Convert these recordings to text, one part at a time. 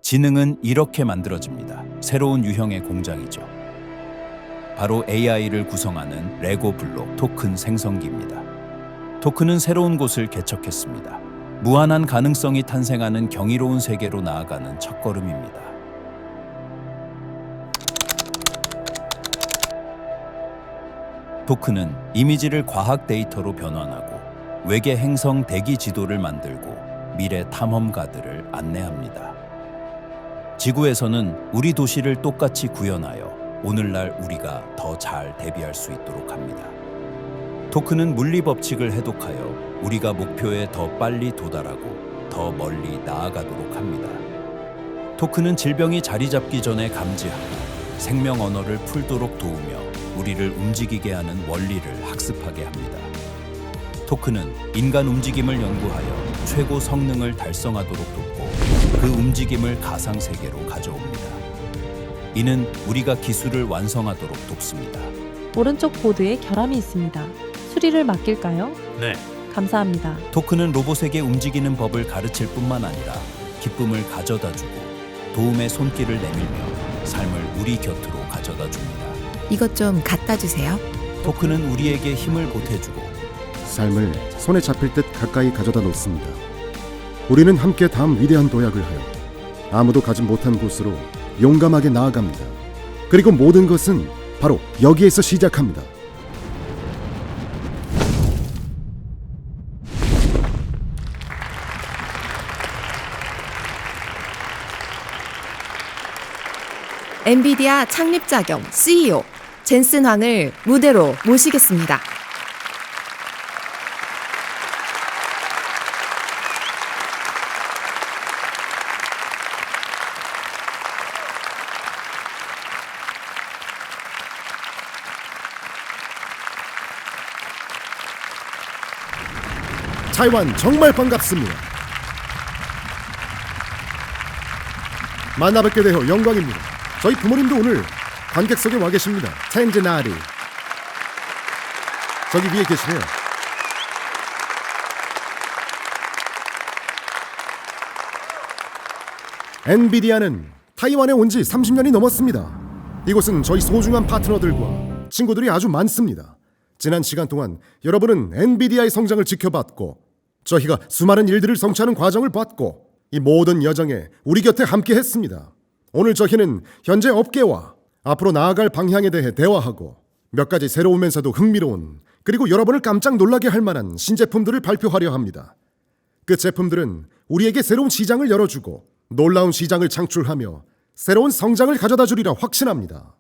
지능은 이렇게 만들어집니다. 새로운 유형의 공장이죠. 바로 AI를 구성하는 레고 블록 토큰 생성기입니다. 토큰은 새로운 곳을 개척했습니다. 무한한 가능성이 탄생하는 경이로운 세계로 나아가는 첫걸음입니다. 토큰은 이미지를 과학 데이터로 변환하고 외계 행성 대기 지도를 만들고 미래 탐험가들을 안내합니다. 지구에서는 우리 도시를 똑같이 구현하여 오늘날 우리가 더 잘 대비할 수 있도록 합니다. 토큰은 물리 법칙을 해독하여 우리가 목표에 더 빨리 도달하고 더 멀리 나아가도록 합니다. 토큰은 질병이 자리 잡기 전에 감지하고 생명 언어를 풀도록 도우며 우리를 움직이게 하는 원리를 학습하게 합니다. 토큰은 인간 움직임을 연구하여 최고 성능을 달성하도록 돕고 그 움직임을 가상세계로 가져옵니다. 이는 우리가 기술을 완성하도록 돕습니다. 오른쪽 보드에 결함이 있습니다. 수리를 맡길까요? 네. 감사합니다. 토큰은 로봇에게 움직이는 법을 가르칠 뿐만 아니라 기쁨을 가져다주고 도움의 손길을 내밀며 삶을 우리 곁으로 가져다 줍니다. 이것 좀 갖다 주세요. 토큰은 우리에게 힘을 보태주고 삶을 손에 잡힐 듯 가까이 가져다 놓습니다. 우리는 함께 다음 위대한 도약을 하여 아무도 가지 못한 곳으로 용감하게 나아갑니다. 그리고 모든 것은 바로 여기에서 시작합니다. 엔비디아 창립자 겸 CEO 젠슨 황을 무대로 모시겠습니다. 타이완 정말 반갑습니다. 만나뵙게 되어 영광입니다. 저희 부모님도 오늘 관객석에 와 계십니다. 텐즈나리 저기 위에 계시네요. 엔비디아는 타이완에 온 지 30년이 넘었습니다. 이곳은 저희 소중한 파트너들과 친구들이 아주 많습니다. 지난 시간 동안 여러분은 엔비디아의 성장을 지켜봤고 저희가 수많은 일들을 성취하는 과정을 봤고 이 모든 여정에 우리 곁에 함께 했습니다. 오늘 저희는 현재 업계와 앞으로 나아갈 방향에 대해 대화하고 몇 가지 새로우면서도 흥미로운 그리고 여러분을 깜짝 놀라게 할 만한 신제품들을 발표하려 합니다. 그 제품들은 우리에게 새로운 시장을 열어주고 놀라운 시장을 창출하며 새로운 성장을 가져다 주리라 확신합니다.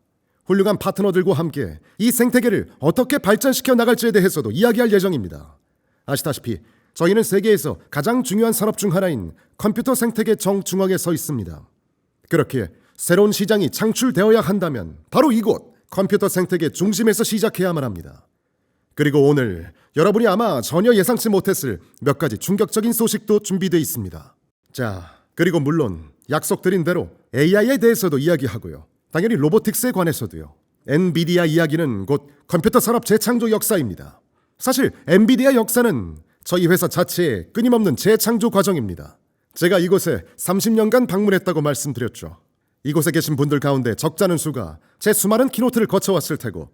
훌륭한 파트너들과 함께 이 생태계를 어떻게 발전시켜 나갈지에 대해서도 이야기할 예정입니다. 아시다시피 저희는 세계에서 가장 중요한 산업 중 하나인 컴퓨터 생태계 정중앙에 서 있습니다. 그렇기에 새로운 시장이 창출되어야 한다면 바로 이곳 컴퓨터 생태계 중심에서 시작해야만 합니다. 그리고 오늘 여러분이 아마 전혀 예상치 못했을 몇 가지 충격적인 소식도 준비되어 있습니다. 자, 그리고 물론 약속드린 대로 AI에 대해서도 이야기하고요. 당연히 로보틱스에 관해서도요. 엔비디아 이야기는 곧 컴퓨터 산업 재창조 역사입니다. 사실 엔비디아 역사는 저희 회사 자체의 끊임없는 재창조 과정입니다. 제가 이곳에 30년간 방문했다고 말씀드렸죠. 이곳에 계신 분들 가운데 적잖은 수가 제 수많은 키노트를 거쳐왔을 테고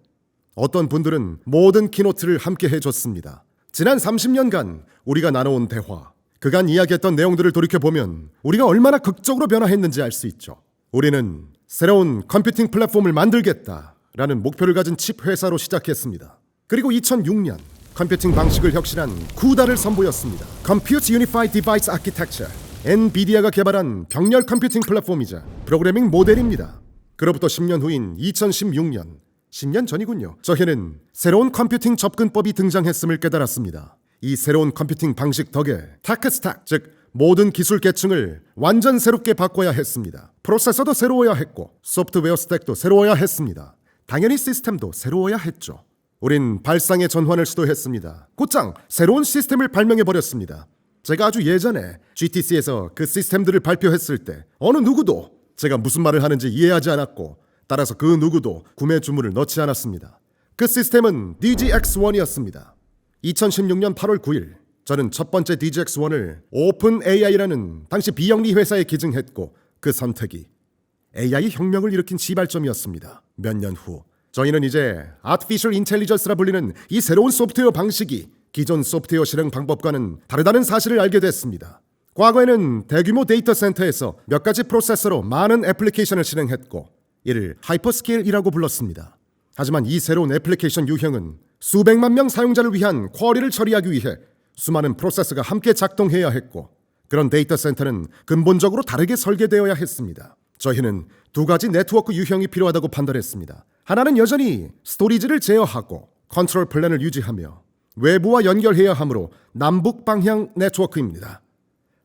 어떤 분들은 모든 키노트를 함께 해줬습니다. 지난 30년간 우리가 나눠온 대화, 그간 이야기했던 내용들을 돌이켜보면 우리가 얼마나 극적으로 변화했는지 알 수 있죠. 우리는 새로운 컴퓨팅 플랫폼을 만들겠다라는 목표를 가진 칩 회사로 시작했습니다. 그리고 2006년 컴퓨팅 방식을 혁신한 구다를 선보였습니다. Compute Unified Device Architecture, 엔비디아가 개발한 병렬 컴퓨팅 플랫폼이자 프로그래밍 모델입니다. 그로부터 10년 후인 2016년, 10년 전이군요. 저희는 새로운 컴퓨팅 접근법이 등장했음을 깨달았습니다. 이 새로운 컴퓨팅 방식 덕에 테크 스택, 즉 모든 기술 계층을 완전 새롭게 바꿔야 했습니다. 프로세서도 새로워야 했고 소프트웨어 스택도 새로워야 했습니다. 당연히 시스템도 새로워야 했죠. 우린 발상의 전환을 시도했습니다. 곧장 새로운 시스템을 발명해버렸습니다. 제가 아주 예전에 GTC에서 그 시스템들을 발표했을 때 어느 누구도 제가 무슨 말을 하는지 이해하지 않았고 따라서 그 누구도 구매 주문을 넣지 않았습니다. 그 시스템은 DGX1이었습니다. 2016년 8월 9일 저는 첫 번째 DGX1을 오픈 AI라는 당시 비영리 회사에 기증했고 그 선택이 AI 혁명을 일으킨 시발점이었습니다. 몇 년 후 저희는 이제 Artificial Intelligence라 불리는 이 새로운 소프트웨어 방식이 기존 소프트웨어 실행 방법과는 다르다는 사실을 알게 됐습니다. 과거에는 대규모 데이터 센터에서 몇 가지 프로세서로 많은 애플리케이션을 실행했고 이를 하이퍼스케일이라고 불렀습니다. 하지만 이 새로운 애플리케이션 유형은 수백만 명 사용자를 위한 쿼리를 처리하기 위해 수많은 프로세서가 함께 작동해야 했고 그런 데이터 센터는 근본적으로 다르게 설계되어야 했습니다. 저희는 두 가지 네트워크 유형이 필요하다고 판단했습니다. 하나는 여전히 스토리지를 제어하고 컨트롤 플랜을 유지하며 외부와 연결해야 하므로 남북 방향 네트워크입니다.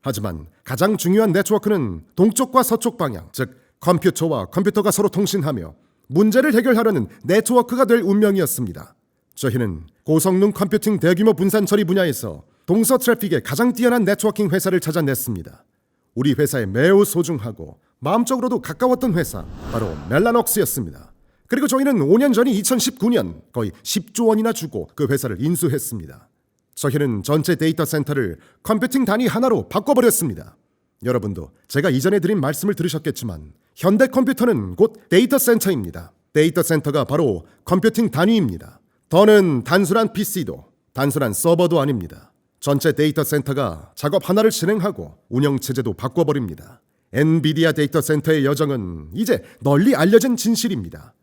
하지만 가장 중요한 네트워크는 동쪽과 서쪽 방향, 즉 컴퓨터와 컴퓨터가 서로 통신하며 문제를 해결하려는 네트워크가 될 운명이었습니다. 저희는 고성능 컴퓨팅 대규모 분산 처리 분야에서 동서 트래픽의 가장 뛰어난 네트워킹 회사를 찾아냈습니다. 우리 회사에 매우 소중하고 마음적으로도 가까웠던 회사, 바로 멜라녹스였습니다. 그리고 저희는 5년 전인 2019년 거의 10조 원이나 주고 그 회사를 인수했습니다. 저희는 전체 데이터 센터를 컴퓨팅 단위 하나로 바꿔버렸습니다. 여러분도 제가 이전에 드린 말씀을 들으셨겠지만 현대 컴퓨터는 곧 데이터 센터입니다. 데이터 센터가 바로 컴퓨팅 단위입니다. 더는 단순한 PC도 단순한 서버도 아닙니다. 전체 데이터 센터가 작업 하나를 실행하고 운영체제도 바꿔버립니다. 엔비디아 데이터 센터의 여정은 이제 널리 알려진 진실입니다.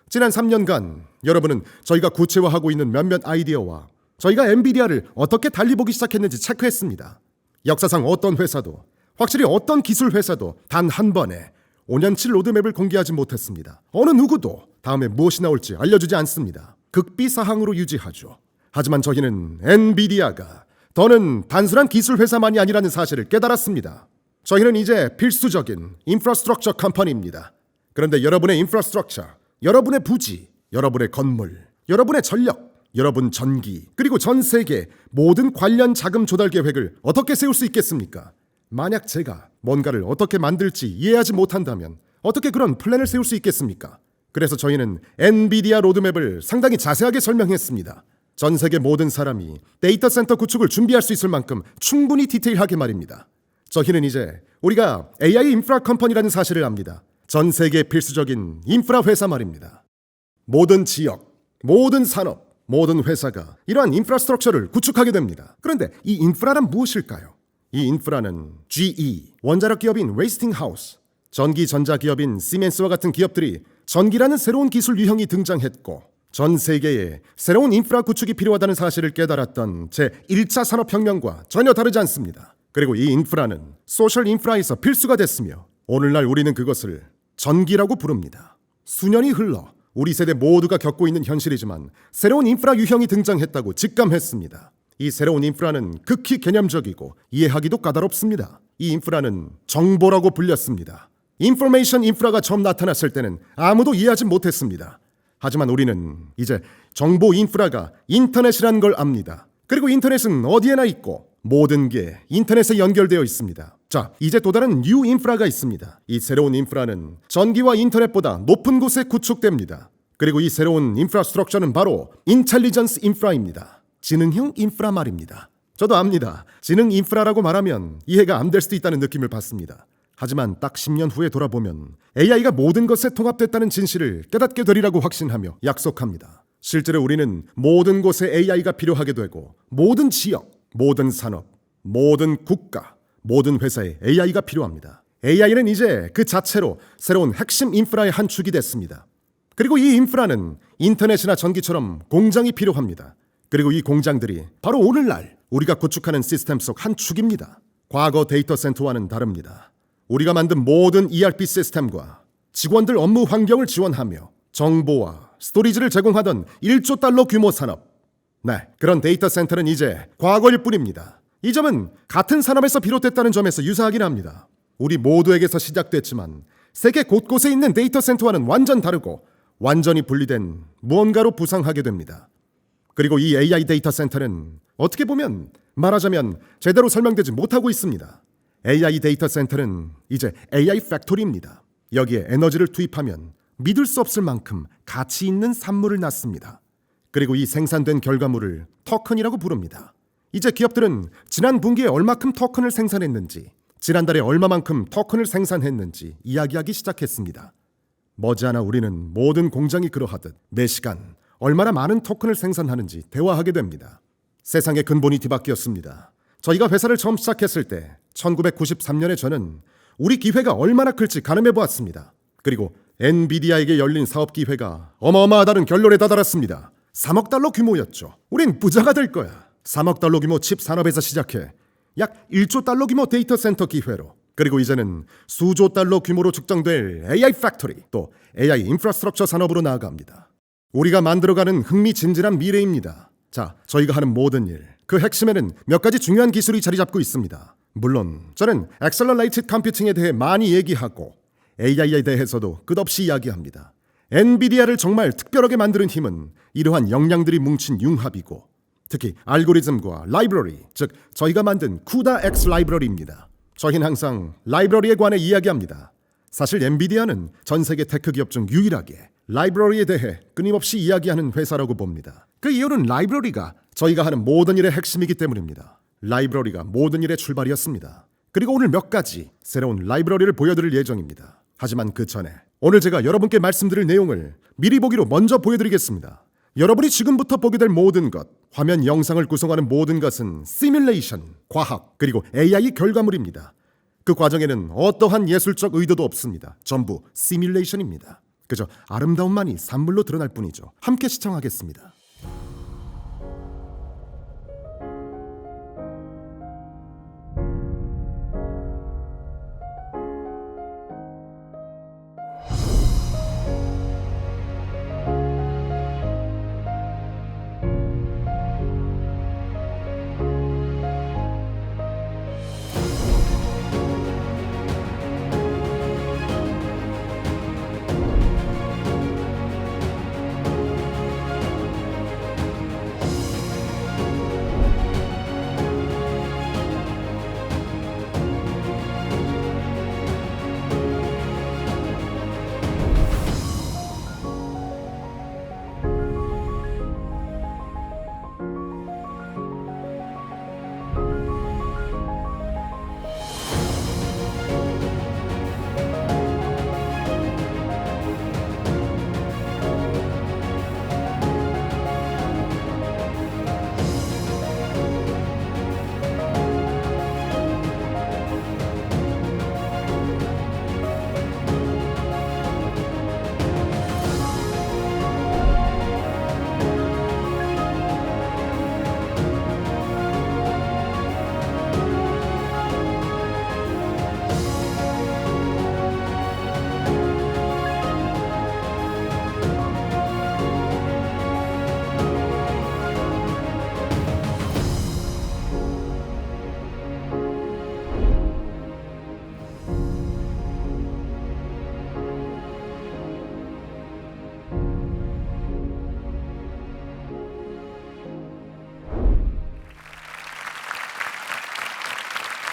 지난 3년간 여러분은 저희가 구체화하고 있는 몇몇 아이디어와 저희가 엔비디아를 어떻게 달리 보기 시작했는지 체크했습니다. 역사상 어떤 회사도 확실히 어떤 기술 회사도 단 한 번에 5년치 로드맵을 공개하지 못했습니다. 어느 누구도 다음에 무엇이 나올지 알려주지 않습니다. 극비사항으로 유지하죠. 하지만 저희는 엔비디아가 더는 단순한 기술 회사만이 아니라는 사실을 깨달았습니다. 저희는 이제 필수적인 인프라스트럭처 컴퍼니입니다. 그런데 여러분의 인프라스트럭처, 여러분의 부지, 여러분의 건물, 여러분의 전력, 여러분 전기, 그리고 전 세계 모든 관련 자금 조달 계획을 어떻게 세울 수 있겠습니까? 만약 제가 뭔가를 어떻게 만들지 이해하지 못한다면 어떻게 그런 플랜을 세울 수 있겠습니까? 그래서 저희는 엔비디아 로드맵을 상당히 자세하게 설명했습니다. 전 세계 모든 사람이 데이터 센터 구축을 준비할 수 있을 만큼 충분히 디테일하게 말입니다. 저희는 이제 우리가 AI 인프라 컴퍼니라는 사실을 압니다. 전 세계 필수적인 인프라 회사 말입니다. 모든 지역, 모든 산업, 모든 회사가 이러한 인프라스트럭처를 구축하게 됩니다. 그런데 이 인프라란 무엇일까요? 이 인프라는 GE, 원자력 기업인 웨이스팅하우스, 전기 전자 기업인 시멘스와 같은 기업들이 전기라는 새로운 기술 유형이 등장했고 전 세계에 새로운 인프라 구축이 필요하다는 사실을 깨달았던 제1차 산업혁명과 전혀 다르지 않습니다. 그리고 이 인프라는 소셜 인프라에서 필수가 됐으며 오늘날 우리는 그것을 전기라고 부릅니다. 수년이 흘러 우리 세대 모두가 겪고 있는 현실이지만 새로운 인프라 유형이 등장했다고 직감했습니다. 이 새로운 인프라는 극히 개념적이고 이해하기도 까다롭습니다. 이 인프라는 정보라고 불렸습니다. 인포메이션 인프라가 처음 나타났을 때는 아무도 이해하지 못했습니다. 하지만 우리는 이제 정보 인프라가 인터넷이라는 걸 압니다. 그리고 인터넷은 어디에나 있고 모든 게 인터넷에 연결되어 있습니다. 자, 이제 또 다른 뉴 인프라가 있습니다. 이 새로운 인프라는 전기와 인터넷보다 높은 곳에 구축됩니다. 그리고 이 새로운 인프라스트럭처는 바로 인텔리전스 인프라입니다. 지능형 인프라 말입니다. 저도 압니다. 지능 인프라라고 말하면 이해가 안 될 수도 있다는 느낌을 받습니다. 하지만 딱 10년 후에 돌아보면 AI가 모든 것에 통합됐다는 진실을 깨닫게 되리라고 확신하며 약속합니다. 실제로 우리는 모든 곳에 AI가 필요하게 되고 모든 지역, 모든 산업, 모든 국가, 모든 회사에 AI가 필요합니다. AI는 이제 그 자체로 새로운 핵심 인프라의 한 축이 됐습니다. 그리고 이 인프라는 인터넷이나 전기처럼 공장이 필요합니다. 그리고 이 공장들이 바로 오늘날 우리가 구축하는 시스템 속 한 축입니다. 과거 데이터 센터와는 다릅니다. 우리가 만든 모든 ERP 시스템과 직원들 업무 환경을 지원하며 정보와 스토리지를 제공하던 1조 달러 규모 산업. 네, 그런 데이터 센터는 이제 과거일 뿐입니다. 이 점은 같은 산업에서 비롯됐다는 점에서 유사하긴 합니다. 우리 모두에게서 시작됐지만 세계 곳곳에 있는 데이터 센터와는 완전 다르고 완전히 분리된 무언가로 부상하게 됩니다. 그리고 이 AI 데이터 센터는 어떻게 보면 말하자면 제대로 설명되지 못하고 있습니다. AI 데이터 센터는 이제 AI 팩토리입니다. 여기에 에너지를 투입하면 믿을 수 없을 만큼 가치 있는 산물을 낳습니다. 그리고 이 생산된 결과물을 토큰이라고 부릅니다. 이제 기업들은 지난 분기에 얼마큼 토큰을 생산했는지 지난달에 얼마만큼 토큰을 생산했는지 이야기하기 시작했습니다. 머지않아 우리는 모든 공장이 그러하듯 매 시간 얼마나 많은 토큰을 생산하는지 대화하게 됩니다. 세상의 근본이 뒤바뀌었습니다. 저희가 회사를 처음 시작했을 때 1993년에 저는 우리 기회가 얼마나 클지 가늠해 보았습니다. 그리고 엔비디아에게 열린 사업 기회가 어마어마하다는 결론에 다다랐습니다. 3억 달러 규모였죠. 우린 부자가 될 거야. 3억 달러 규모 칩 산업에서 시작해 약 1조 달러 규모 데이터 센터 기회로, 그리고 이제는 수조 달러 규모로 측정될 AI 팩토리, 또 AI 인프라스트럭처 산업으로 나아갑니다. 우리가 만들어가는 흥미진진한 미래입니다. 자, 저희가 하는 모든 일, 그 핵심에는 몇 가지 중요한 기술이 자리 잡고 있습니다. 물론 저는 Accelerated Computing에 대해 많이 얘기하고 AI에 대해서도 끝없이 이야기합니다. 엔비디아를 정말 특별하게 만드는 힘은 이러한 역량들이 뭉친 융합이고, 특히 알고리즘과 라이브러리, 즉 저희가 만든 CUDA-X 라이브러리입니다. 저희는 항상 라이브러리에 관해 이야기합니다. 사실 엔비디아는 전 세계 테크 기업 중 유일하게 라이브러리에 대해 끊임없이 이야기하는 회사라고 봅니다. 그 이유는 라이브러리가 저희가 하는 모든 일의 핵심이기 때문입니다. 라이브러리가 모든 일의 출발이었습니다. 그리고 오늘 몇 가지 새로운 라이브러리를 보여드릴 예정입니다. 하지만 그 전에 오늘 제가 여러분께 말씀드릴 내용을 미리 보기로 먼저 보여드리겠습니다. 여러분이 지금부터 보게 될 모든 것, 화면 영상을 구성하는 모든 것은 시뮬레이션, 과학, 그리고 AI 결과물입니다. 그 과정에는 어떠한 예술적 의도도 없습니다. 전부 시뮬레이션입니다. 그저 아름다움만이 산물로 드러날 뿐이죠. 함께 시청하겠습니다.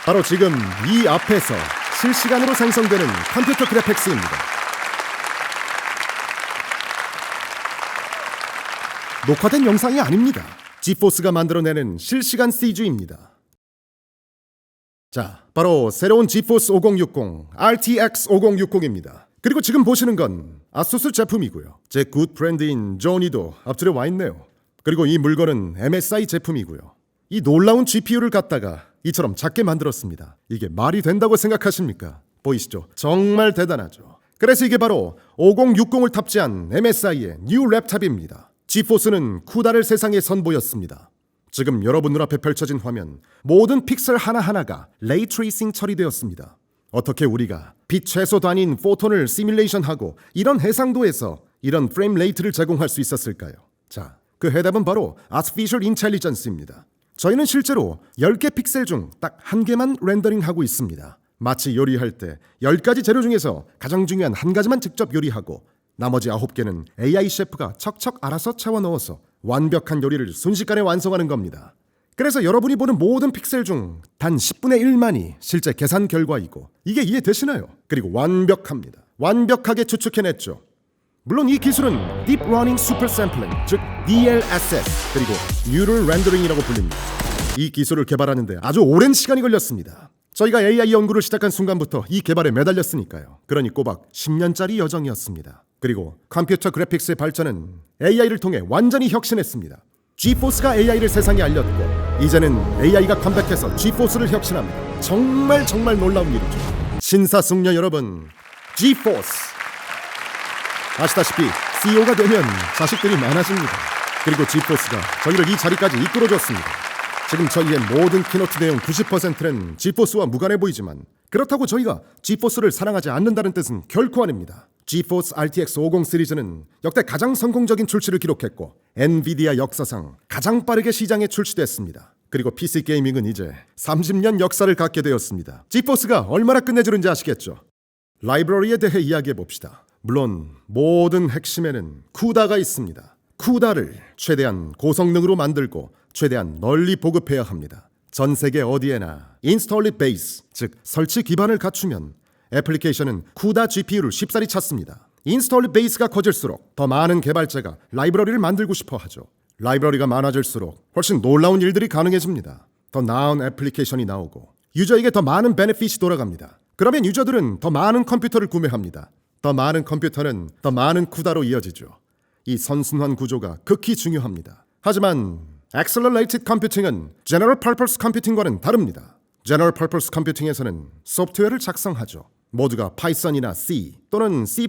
바로 지금 이 앞에서 실시간으로 생성되는 컴퓨터 그래픽스입니다. 녹화된 영상이 아닙니다. 지포스가 만들어내는 실시간 CG입니다. 자, 바로 새로운 지포스 5060 RTX 5060입니다. 그리고 지금 보시는 건 아수스 제품이고요. 제 굿 프렌드인 조니도 앞줄에 와 있네요. 그리고 이 물건은 MSI 제품이고요. 이 놀라운 GPU를 갖다가 이처럼 작게 만들었습니다. 이게 말이 된다고 생각하십니까? 보이시죠? 정말 대단하죠. 그래서 이게 바로 5060을 탑재한 MSI의 뉴 랩탑입니다. 지포스는 CUDA를 세상에 선보였습니다. 지금 여러분 눈앞에 펼쳐진 화면, 모든 픽셀 하나하나가 레이 트레이싱 처리되었습니다. 어떻게 우리가 빛 최소 단위인 포톤을 시뮬레이션하고 이런 해상도에서 이런 프레임 레이트를 제공할 수 있었을까요? 자, 그 해답은 바로 Artificial Intelligence입니다. 저희는 실제로 10개 픽셀 중 딱 한 개만 렌더링하고 있습니다. 마치 요리할 때 10가지 재료 중에서 가장 중요한 한 가지만 직접 요리하고 나머지 9개는 AI 셰프가 척척 알아서 채워 넣어서 완벽한 요리를 순식간에 완성하는 겁니다. 그래서 여러분이 보는 모든 픽셀 중 단 10분의 1만이 실제 계산 결과이고, 이게 이해되시나요? 그리고 완벽합니다. 완벽하게 추측해냈죠. 물론 이 기술은 Deep Learning Super Sampling, 즉 DLSS, 그리고 Neural Rendering이라고 불립니다. 이 기술을 개발하는데 아주 오랜 시간이 걸렸습니다. 저희가 AI 연구를 시작한 순간부터 이 개발에 매달렸으니까요. 그러니 꼬박 10년짜리 여정이었습니다. 그리고 컴퓨터 그래픽스의 발전은 AI를 통해 완전히 혁신했습니다. Gforce가 AI를 세상에 알렸고 이제는 AI가 컴백해서 Gforce를 혁신합니다. 정말 놀라운 일이죠. 신사숙녀 여러분, Gforce! 아시다시피 CEO가 되면 자식들이 많아집니다. 그리고 Gforce가 저희를 이 자리까지 이끌어줬습니다. 지금 저희의 모든 키노트 내용 90%는 Gforce와 무관해 보이지만 그렇다고 저희가 Gforce를 사랑하지 않는다는 뜻은 결코 아닙니다. GeForce RTX 50 시리즈는 역대 가장 성공적인 출시를 기록했고 엔비디아 역사상 가장 빠르게 시장에 출시됐습니다. 그리고 PC 게이밍은 이제 30년 역사를 갖게 되었습니다. 지포스가 얼마나 끝내주는지 아시겠죠? 라이브러리에 대해 이야기해 봅시다. 물론 모든 핵심에는 쿠다가 있습니다. 쿠다를 최대한 고성능으로 만들고 최대한 널리 보급해야 합니다. 전 세계 어디에나 인스톨리 베이스, 즉 설치 기반을 갖추면 애플리케이션은 쿠다 GPU를 쉽사리 찾습니다. 인스톨리 베이스가 커질수록 더 많은 개발자가 라이브러리를 만들고 싶어 하죠. 라이브러리가 많아질수록 훨씬 놀라운 일들이 가능해집니다. 더 나은 애플리케이션이 나오고 유저에게 더 많은 베네핏이 돌아갑니다. 그러면 유저들은 더 많은 컴퓨터를 구매합니다. 더 많은 컴퓨터는 더 많은 쿠다로 이어지죠. 이 선순환 구조가 극히 중요합니다. 하지만 Accelerated Computing은 General Purpose Computing과는 다릅니다. General Purpose Computing에서는 소프트웨어를 작성하죠. 모두가 파이썬이나 C 또는 C++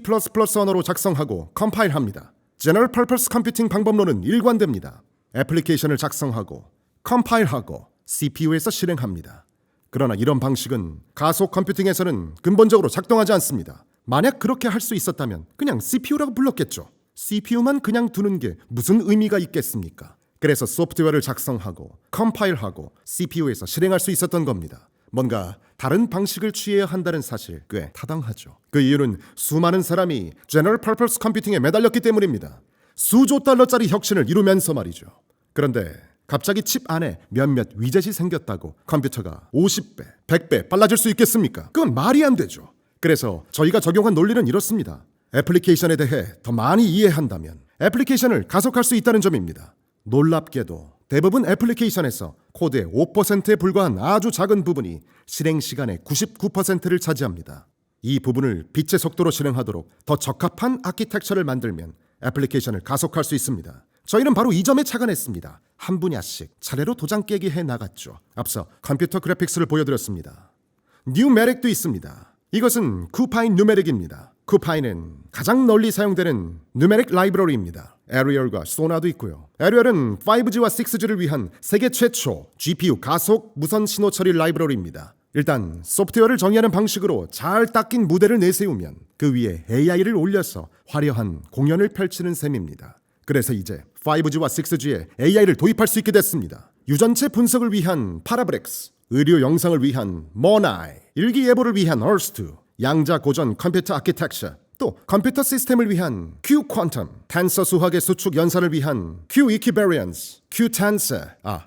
언어로 작성하고 컴파일합니다. General Purpose Computing 방법론은 일관됩니다. 애플리케이션을 작성하고 컴파일하고 CPU에서 실행합니다. 그러나 이런 방식은 가속 컴퓨팅에서는 근본적으로 작동하지 않습니다. 만약 그렇게 할 수 있었다면 그냥 CPU라고 불렀겠죠. CPU만 그냥 두는 게 무슨 의미가 있겠습니까? 그래서 소프트웨어를 작성하고 컴파일하고 CPU에서 실행할 수 있었던 겁니다. 뭔가 다른 방식을 취해야 한다는 사실 꽤 타당하죠. 그 이유는 수많은 사람이 General Purpose Computing에 매달렸기 때문입니다. 수조 달러짜리 혁신을 이루면서 말이죠. 그런데 갑자기 칩 안에 몇몇 위젯이 생겼다고 컴퓨터가 50배, 100배 빨라질 수 있겠습니까? 그건 말이 안 되죠. 그래서 저희가 적용한 논리는 이렇습니다. 애플리케이션에 대해 더 많이 이해한다면 애플리케이션을 가속할 수 있다는 점입니다. 놀랍게도 대부분 애플리케이션에서 코드의 5%에 불과한 아주 작은 부분이 실행 시간의 99%를 차지합니다. 이 부분을 빛의 속도로 실행하도록 더 적합한 아키텍처를 만들면 애플리케이션을 가속할 수 있습니다. 저희는 바로 이 점에 착안했습니다. 한 분야씩 차례로 도장 깨기 해 나갔죠. 앞서 컴퓨터 그래픽스를 보여드렸습니다. 뉴메릭도 있습니다. 이것은 쿠파인 뉴메릭입니다. 쿠파인은 가장 널리 사용되는 뉴메릭 라이브러리입니다. 에리얼과 소나도 있고요. 에리얼은 5G와 6G를 위한 세계 최초 GPU 가속 무선 신호 처리 라이브러리입니다. 일단 소프트웨어를 정의하는 방식으로 잘 닦인 무대를 내세우면 그 위에 AI를 올려서 화려한 공연을 펼치는 셈입니다. 그래서 이제 5G와 6G에 AI를 도입할 수 있게 됐습니다. 유전체 분석을 위한 파라브렉스, 의료 영상을 위한 모나이, 일기예보를 위한 얼스투, 양자 고전 컴퓨터 아키텍처, 또 컴퓨터 시스템을 위한 Q 퀀텀, 텐서 수학의 수축 연산을 위한 Q 이퀴베리언스, Q 텐서,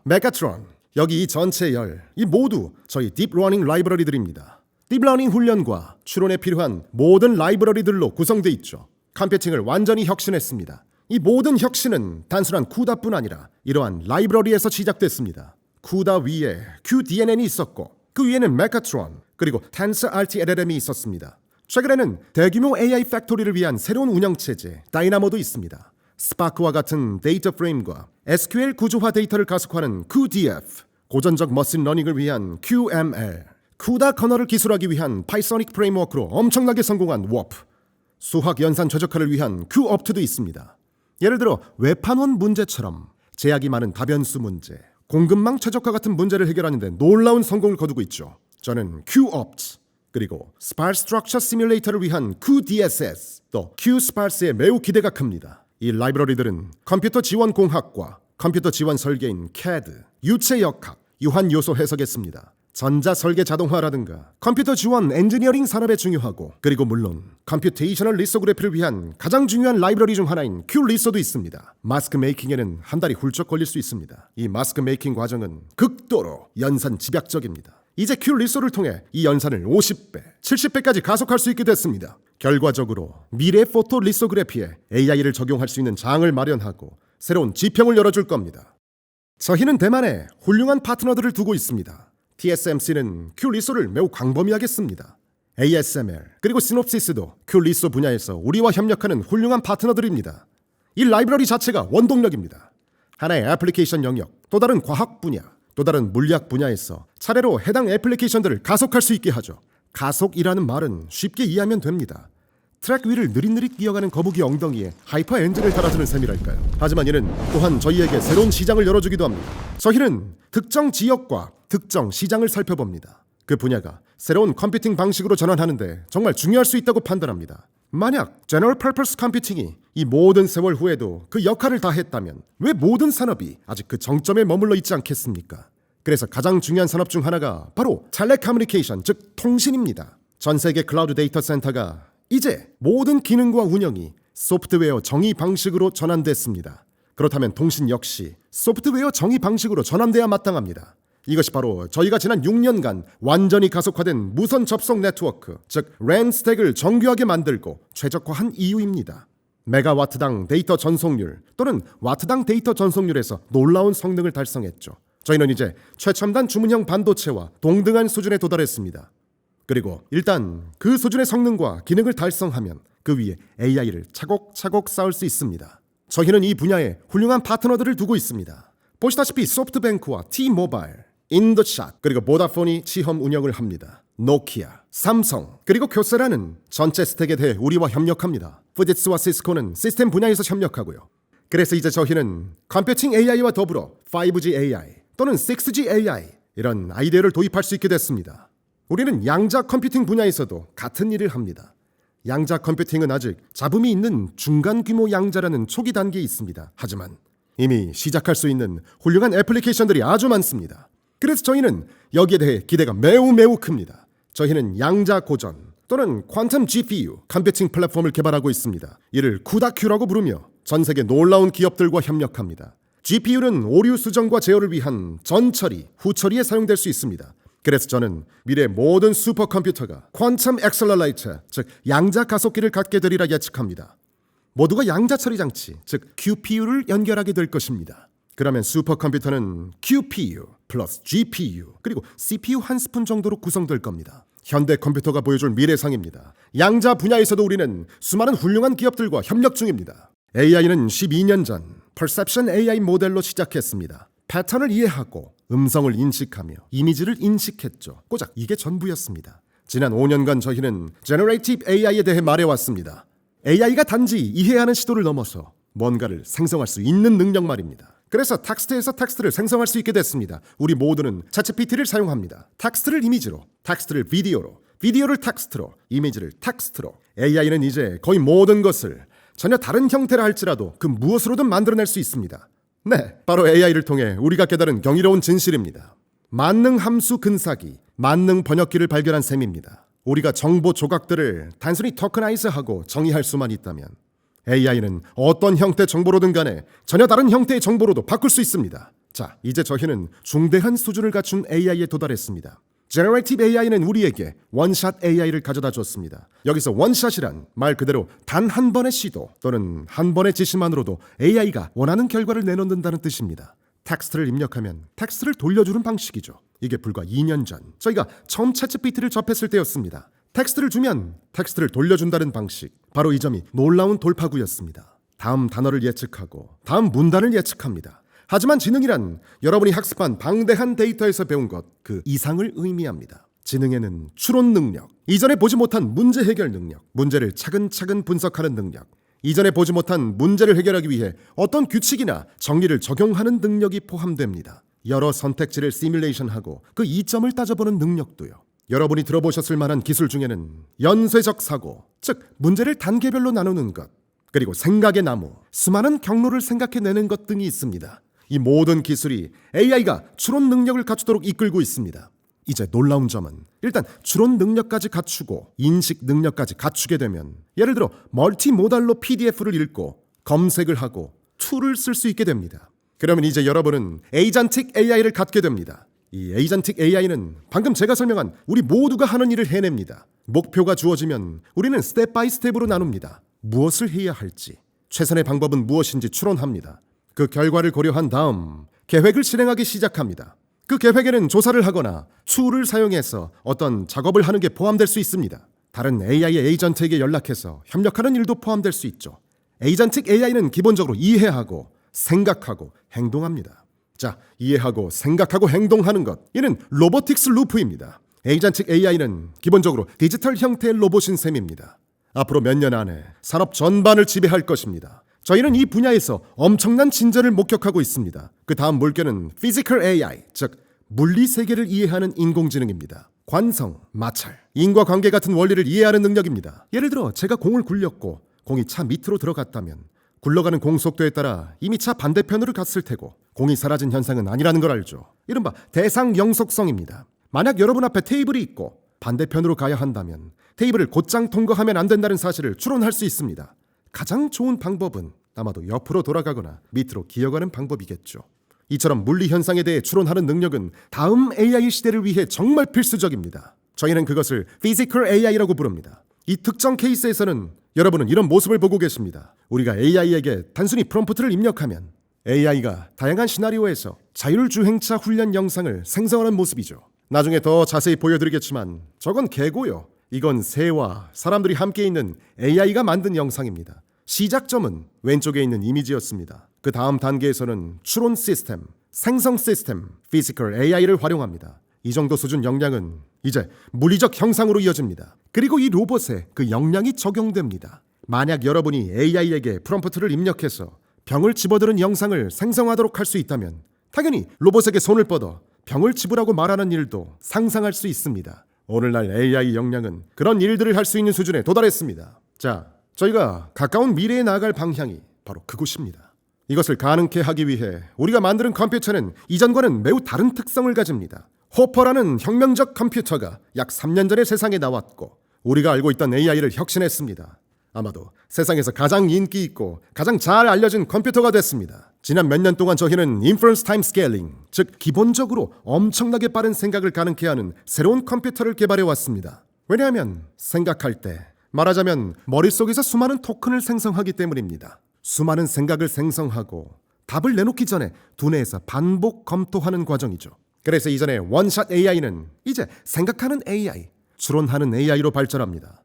메가트론. 여기 이 전체 이 모두 저희 딥러닝 라이브러리들입니다. 딥러닝 훈련과 추론에 필요한 모든 라이브러리들로 구성돼 있죠. 컴퓨팅을 완전히 혁신했습니다. 이 모든 혁신은 단순한 쿠다뿐 아니라 이러한 라이브러리에서 시작됐습니다. 쿠다 위에 QDNN이 있었고 그 위에는 메카트론 그리고 TensorRT-LLM이 있었습니다. 최근에는 대규모 AI 팩토리를 위한 새로운 운영체제 다이나모도 있습니다. 스파크와 같은 데이터 프레임과 SQL 구조화 데이터를 가속화하는 cuDF, 고전적 머신러닝을 위한 QML, 쿠다 커널을 기술하기 위한 파이소닉 프레임워크로 엄청나게 성공한 워프, 수학 연산 최적화를 위한 QOPT도 있습니다. 예를 들어 외판원 문제처럼 제약이 많은 다변수 문제, 공급망 최적화 같은 문제를 해결하는 데 놀라운 성공을 거두고 있죠. 저는 QOPT, 그리고 Sparse Structure Simulator를 위한 QDSS, 또 QSparse에 매우 기대가 큽니다. 이 라이브러리들은 컴퓨터 지원 공학과 컴퓨터 지원 설계인 CAD, 유체 역학, 유한 요소 해석에 씁니다. 전자 설계 자동화라든가 컴퓨터 지원 엔지니어링 산업에 중요하고 그리고 물론 컴퓨테이셔널 리소그래피를 위한 가장 중요한 라이브러리 중 하나인 Q리소도 있습니다. 마스크 메이킹에는 한 달이 훌쩍 걸릴 수 있습니다. 이 마스크 메이킹 과정은 극도로 연산 집약적입니다. 이제 Q리소를 통해 이 연산을 50배, 70배까지 가속할 수 있게 됐습니다. 결과적으로 미래 포토 리소그래피에 AI를 적용할 수 있는 장을 마련하고 새로운 지평을 열어줄 겁니다. 저희는 대만에 훌륭한 파트너들을 두고 있습니다. TSMC는 큐리소를 매우 광범위하게 씁니다. ASML 그리고 시놉시스도 큐리소 분야에서 우리와 협력하는 훌륭한 파트너들입니다. 이 라이브러리 자체가 원동력입니다. 하나의 애플리케이션 영역, 또 다른 과학 분야, 또 다른 물리학 분야에서 차례로 해당 애플리케이션들을 가속할 수 있게 하죠. 가속이라는 말은 쉽게 이해하면 됩니다. 트랙 위를 느릿느릿 기어가는 거북이 엉덩이에 하이퍼 엔진을 달아주는 셈이랄까요. 하지만 이는 또한 저희에게 새로운 시장을 열어주기도 합니다. 저희는 특정 지역과 특정 시장을 살펴봅니다. 그 분야가 새로운 컴퓨팅 방식으로 전환하는데 정말 중요할 수 있다고 판단합니다. 만약 제너럴 퍼포스 컴퓨팅이 이 모든 세월 후에도 그 역할을 다했다면 왜 모든 산업이 아직 그 정점에 머물러 있지 않겠습니까? 그래서 가장 중요한 산업 중 하나가 바로 텔레커뮤니케이션, 즉 통신입니다. 전 세계 클라우드 데이터 센터가 이제 모든 기능과 운영이 소프트웨어 정의 방식으로 전환됐습니다. 그렇다면 통신 역시 소프트웨어 정의 방식으로 전환돼야 마땅합니다. 이것이 바로 저희가 지난 6년간 완전히 가속화된 무선 접속 네트워크, 즉 랜 스택을 정교하게 만들고 최적화한 이유입니다. 메가와트당 데이터 전송률 또는 와트당 데이터 전송률에서 놀라운 성능을 달성했죠. 저희는 이제 최첨단 주문형 반도체와 동등한 수준에 도달했습니다. 그리고 일단 그 수준의 성능과 기능을 달성하면 그 위에 AI를 차곡차곡 쌓을 수 있습니다. 저희는 이 분야에 훌륭한 파트너들을 두고 있습니다. 보시다시피 소프트뱅크와 T-모바일, 인더샷 그리고 보다폰이 시험 운영을 합니다. 노키아, 삼성 그리고 교세라는 전체 스택에 대해 우리와 협력합니다. 푸지츠와 시스코는 시스템 분야에서 협력하고요. 그래서 이제 저희는 컴퓨팅 AI와 더불어 5G AI 또는 6G AI 이런 아이디어를 도입할 수 있게 됐습니다. 우리는 양자 컴퓨팅 분야에서도 같은 일을 합니다. 양자 컴퓨팅은 아직 잡음이 있는 중간 규모 양자라는 초기 단계에 있습니다. 하지만 이미 시작할 수 있는 훌륭한 애플리케이션들이 아주 많습니다. 그래서 저희는 여기에 대해 기대가 매우 큽니다. 저희는 양자 고전 또는 퀀텀 GPU 컴퓨팅 플랫폼을 개발하고 있습니다. 이를 쿠다큐라고 부르며 전 세계 놀라운 기업들과 협력합니다. GPU는 오류 수정과 제어를 위한 전처리, 후처리에 사용될 수 있습니다. 그래서 저는 미래 모든 슈퍼컴퓨터가 퀀텀 엑셀러레이터, 즉 양자 가속기를 갖게 되리라 예측합니다. 모두가 양자 처리 장치, 즉 QPU를 연결하게 될 것입니다. 그러면 슈퍼컴퓨터는 QPU 플러스 GPU 그리고 CPU 한 스푼 정도로 구성될 겁니다. 현대 컴퓨터가 보여줄 미래상입니다. 양자 분야에서도 우리는 수많은 훌륭한 기업들과 협력 중입니다. AI는 12년 전 Perception AI 모델로 시작했습니다. 패턴을 이해하고 음성을 인식하며 이미지를 인식했죠. 고작 이게 전부였습니다. 지난 5년간 저희는 Generative AI에 대해 말해왔습니다. AI가 단지 이해하는 시도를 넘어서 뭔가를 생성할 수 있는 능력 말입니다. 그래서 텍스트에서 텍스트를 생성할 수 있게 됐습니다. 우리 모두는 챗GPT를 사용합니다. 텍스트를 이미지로, 텍스트를 비디오로, 비디오를 텍스트로, 이미지를 텍스트로. AI는 이제 거의 모든 것을 전혀 다른 형태라 할지라도 그 무엇으로든 만들어낼 수 있습니다. 네, 바로 AI를 통해 우리가 깨달은 경이로운 진실입니다. 만능 함수 근사기, 만능 번역기를 발견한 셈입니다. 우리가 정보 조각들을 단순히 토커나이즈하고 정의할 수만 있다면 AI는 어떤 형태 정보로든 간에 전혀 다른 형태의 정보로도 바꿀 수 있습니다. 자, 이제 저희는 중대한 수준을 갖춘 AI에 도달했습니다. Generative AI는 우리에게 원샷 AI를 가져다 줬습니다. 여기서 원샷이란 말 그대로 단 한 번의 시도 또는 한 번의 지시만으로도 AI가 원하는 결과를 내놓는다는 뜻입니다. 텍스트를 입력하면 텍스트를 돌려주는 방식이죠. 이게 불과 2년 전 저희가 처음 챗GPT를 접했을 때였습니다. 텍스트를 주면 텍스트를 돌려준다는 방식, 바로 이 점이 놀라운 돌파구였습니다. 다음 단어를 예측하고 다음 문단을 예측합니다. 하지만 지능이란 여러분이 학습한 방대한 데이터에서 배운 것 그 이상을 의미합니다. 지능에는 추론 능력, 이전에 보지 못한 문제 해결 능력, 문제를 차근차근 분석하는 능력, 이전에 보지 못한 문제를 해결하기 위해 어떤 규칙이나 정리를 적용하는 능력이 포함됩니다. 여러 선택지를 시뮬레이션하고 그 이점을 따져보는 능력도요. 여러분이 들어보셨을 만한 기술 중에는 연쇄적 사고, 즉 문제를 단계별로 나누는 것, 그리고 생각의 나무, 수많은 경로를 생각해내는 것 등이 있습니다. 이 모든 기술이 AI가 추론 능력을 갖추도록 이끌고 있습니다. 이제 놀라운 점은 일단 추론 능력까지 갖추고 인식 능력까지 갖추게 되면 예를 들어 멀티모달로 PDF를 읽고 검색을 하고 툴을 쓸 수 있게 됩니다. 그러면 이제 여러분은 에이전틱 AI를 갖게 됩니다. 이 에이전틱 AI는 방금 제가 설명한 우리 모두가 하는 일을 해냅니다. 목표가 주어지면 우리는 스텝 바이 스텝으로 나눕니다. 무엇을 해야 할지, 최선의 방법은 무엇인지 추론합니다. 그 결과를 고려한 다음 계획을 실행하기 시작합니다. 그 계획에는 조사를 하거나 툴을 사용해서 어떤 작업을 하는 게 포함될 수 있습니다. 다른 AI의 에이전트에게 연락해서 협력하는 일도 포함될 수 있죠. 에이전틱 AI는 기본적으로 이해하고 생각하고 행동합니다. 자, 이해하고 생각하고 행동하는 것, 이는 로보틱스 루프입니다. 에이전틱 AI는 기본적으로 디지털 형태의 로봇인 셈입니다. 앞으로 몇 년 안에 산업 전반을 지배할 것입니다. 저희는 이 분야에서 엄청난 진전을 목격하고 있습니다. 그 다음 물결은 피지컬 AI, 즉 물리 세계를 이해하는 인공지능입니다. 관성, 마찰, 인과관계 같은 원리를 이해하는 능력입니다. 예를 들어 제가 공을 굴렸고 공이 차 밑으로 들어갔다면 굴러가는 공 속도에 따라 이미 차 반대편으로 갔을 테고 공이 사라진 현상은 아니라는 걸 알죠. 이른바 대상 영속성입니다. 만약 여러분 앞에 테이블이 있고 반대편으로 가야 한다면 테이블을 곧장 통과하면 안 된다는 사실을 추론할 수 있습니다. 가장 좋은 방법은 아마도 옆으로 돌아가거나 밑으로 기어가는 방법이겠죠. 이처럼 물리 현상에 대해 추론하는 능력은 다음 AI 시대를 위해 정말 필수적입니다. 저희는 그것을 Physical AI라고 부릅니다. 이 특정 케이스에서는 여러분은 이런 모습을 보고 계십니다. 우리가 AI에게 단순히 프롬프트를 입력하면 AI가 다양한 시나리오에서 자율주행차 훈련 영상을 생성하는 모습이죠. 나중에 더 자세히 보여드리겠지만 저건 개고요. 이건 새와 사람들이 함께 있는 AI가 만든 영상입니다. 시작점은 왼쪽에 있는 이미지였습니다. 그 다음 단계에서는 추론 시스템, 생성 시스템, 피지컬 AI를 활용합니다. 이 정도 수준 역량은 이제 물리적 형상으로 이어집니다. 그리고 이 로봇에 그 역량이 적용됩니다. 만약 여러분이 AI에게 프롬프트를 입력해서 병을 집어드는 영상을 생성하도록 할 수 있다면 당연히 로봇에게 손을 뻗어 병을 집으라고 말하는 일도 상상할 수 있습니다. 오늘날 AI 역량은 그런 일들을 할 수 있는 수준에 도달했습니다. 자, 저희가 가까운 미래에 나아갈 방향이 바로 그곳입니다. 이것을 가능케 하기 위해 우리가 만드는 컴퓨터는 이전과는 매우 다른 특성을 가집니다. 호퍼라는 혁명적 컴퓨터가 약 3년 전에 세상에 나왔고 우리가 알고 있던 AI를 혁신했습니다. 아마도 세상에서 가장 인기 있고 가장 잘 알려진 컴퓨터가 됐습니다. 지난 몇 년 동안 저희는 Inference Time Scaling, 즉 기본적으로 엄청나게 빠른 생각을 가능케 하는 새로운 컴퓨터를 개발해 왔습니다. 왜냐하면 생각할 때 말하자면 머릿속에서 수많은 토큰을 생성하기 때문입니다. 수많은 생각을 생성하고 답을 내놓기 전에 두뇌에서 반복 검토하는 과정이죠. 그래서 이전에 원샷 AI는 이제 생각하는 AI, 추론하는 AI로 발전합니다.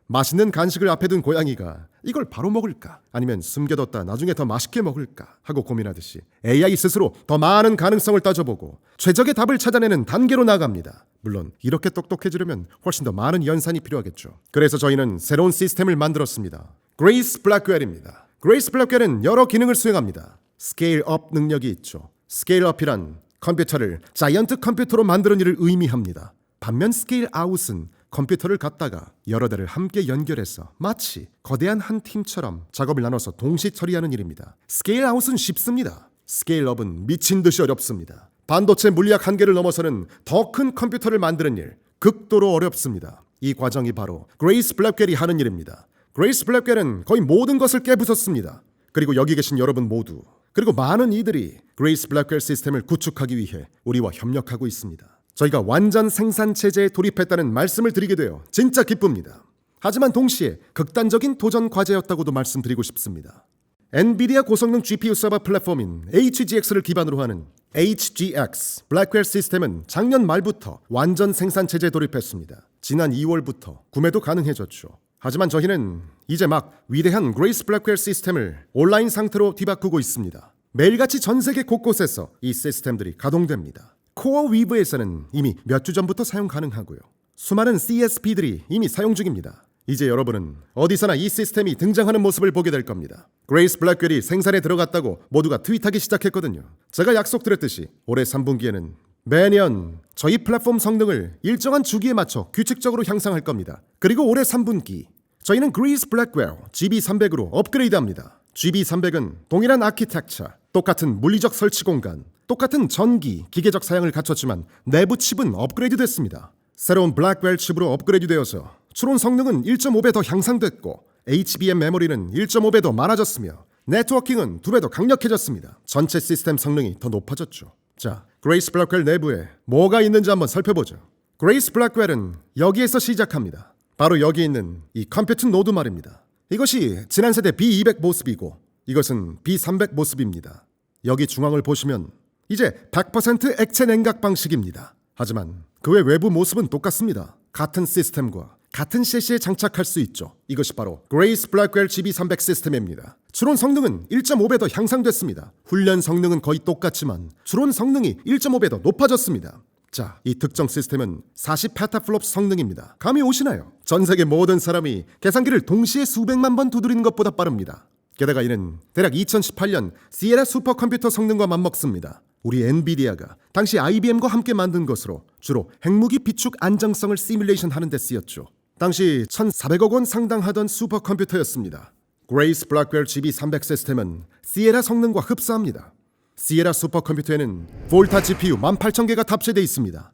맛있는 간식을 앞에 둔 고양이가 이걸 바로 먹을까 아니면 숨겨뒀다 나중에 더 맛있게 먹을까 하고 고민하듯이 AI 스스로 더 많은 가능성을 따져보고 최적의 답을 찾아내는 단계로 나아갑니다. 물론 이렇게 똑똑해지려면 훨씬 더 많은 연산이 필요하겠죠. 그래서 저희는 새로운 시스템을 만들었습니다. 그레이스 블랙웰입니다. 그레이스 블랙웰은 여러 기능을 수행합니다. 스케일업 능력이 있죠. 스케일업이란 컴퓨터를 자이언트 컴퓨터로 만드는 일을 의미합니다. 반면 스케일아웃은 컴퓨터를 갖다가 여러 대를 함께 연결해서 마치 거대한 한 팀처럼 작업을 나눠서 동시 처리하는 일입니다. 스케일아웃은 쉽습니다. 스케일업은 미친 듯이 어렵습니다. 반도체 물리학 한계를 넘어서는 더 큰 컴퓨터를 만드는 일, 극도로 어렵습니다. 이 과정이 바로 그레이스 블랙웰이 하는 일입니다. 그레이스 블랙웰은 거의 모든 것을 깨부쉈습니다. 그리고 여기 계신 여러분 모두, 그리고 많은 이들이 그레이스 블랙웰 시스템을 구축하기 위해 우리와 협력하고 있습니다. 저희가 완전 생산체제에 돌입했다는 말씀을 드리게 되어 진짜 기쁩니다. 하지만 동시에 극단적인 도전 과제였다고도 말씀드리고 싶습니다. 엔비디아 고성능 GPU 서버 플랫폼인 HGX를 기반으로 하는 HGX 블랙웰 시스템은 작년 말부터 완전 생산체제에 돌입했습니다. 지난 2월부터 구매도 가능해졌죠. 하지만 저희는 이제 막 위대한 그레이스 블랙웰 시스템을 온라인 상태로 뒤바꾸고 있습니다. 매일같이 전 세계 곳곳에서 이 시스템들이 가동됩니다. 코어 위브에서는 이미 몇 주 전부터 사용 가능하고요. 수많은 CSP들이 이미 사용 중입니다. 이제 여러분은 어디서나 이 시스템이 등장하는 모습을 보게 될 겁니다. 그레이스 블랙웰이 생산에 들어갔다고 모두가 트윗하기 시작했거든요. 제가 약속드렸듯이 올해 3분기에는 매년 저희 플랫폼 성능을 일정한 주기에 맞춰 규칙적으로 향상할 겁니다. 그리고 올해 3분기 저희는 그레이스 블랙웰 GB300으로 업그레이드합니다. GB300은 동일한 아키텍처, 똑같은 물리적 설치 공간, 똑같은 전기, 기계적 사양을 갖췄지만 내부 칩은 업그레이드 됐습니다. 새로운 블랙웰 칩으로 업그레이드 되어서 추론 성능은 1.5배 더 향상됐고 HBM 메모리는 1.5배 더 많아졌으며 네트워킹은 2배 더 강력해졌습니다. 전체 시스템 성능이 더 높아졌죠. 자, 그레이스 블랙웰 내부에 뭐가 있는지 한번 살펴보죠. 그레이스 블랙웰은 여기에서 시작합니다. 바로 여기 있는 이 컴퓨팅 노드 말입니다. 이것이 지난 세대 B200 모습이고 이것은 B300 모습입니다. 여기 중앙을 보시면 이제 100% 액체 냉각 방식입니다. 하지만 그 외 외부 모습은 똑같습니다. 같은 시스템과 같은 셰시에 장착할 수 있죠. 이것이 바로 그레이스 블랙웰 GB300 시스템입니다. 추론 성능은 1.5배 더 향상됐습니다. 훈련 성능은 거의 똑같지만 추론 성능이 1.5배 더 높아졌습니다. 자, 이 특정 시스템은 40 페타플롭스 성능입니다. 감이 오시나요? 전 세계 모든 사람이 계산기를 동시에 수백만 번 두드리는 것보다 빠릅니다. 게다가 이는 대략 2018년 시에라 슈퍼컴퓨터 성능과 맞먹습니다. 우리 엔비디아가 당시 IBM과 함께 만든 것으로 주로 핵무기 비축 안정성을 시뮬레이션 하는 데 쓰였죠. 당시 1,400억 원 상당하던 슈퍼컴퓨터였습니다. 그레이스 블랙웰 GB300 시스템은 시에라 성능과 흡사합니다. 시에라 슈퍼컴퓨터에는 볼타 GPU 18,000개가 탑재되어 있습니다.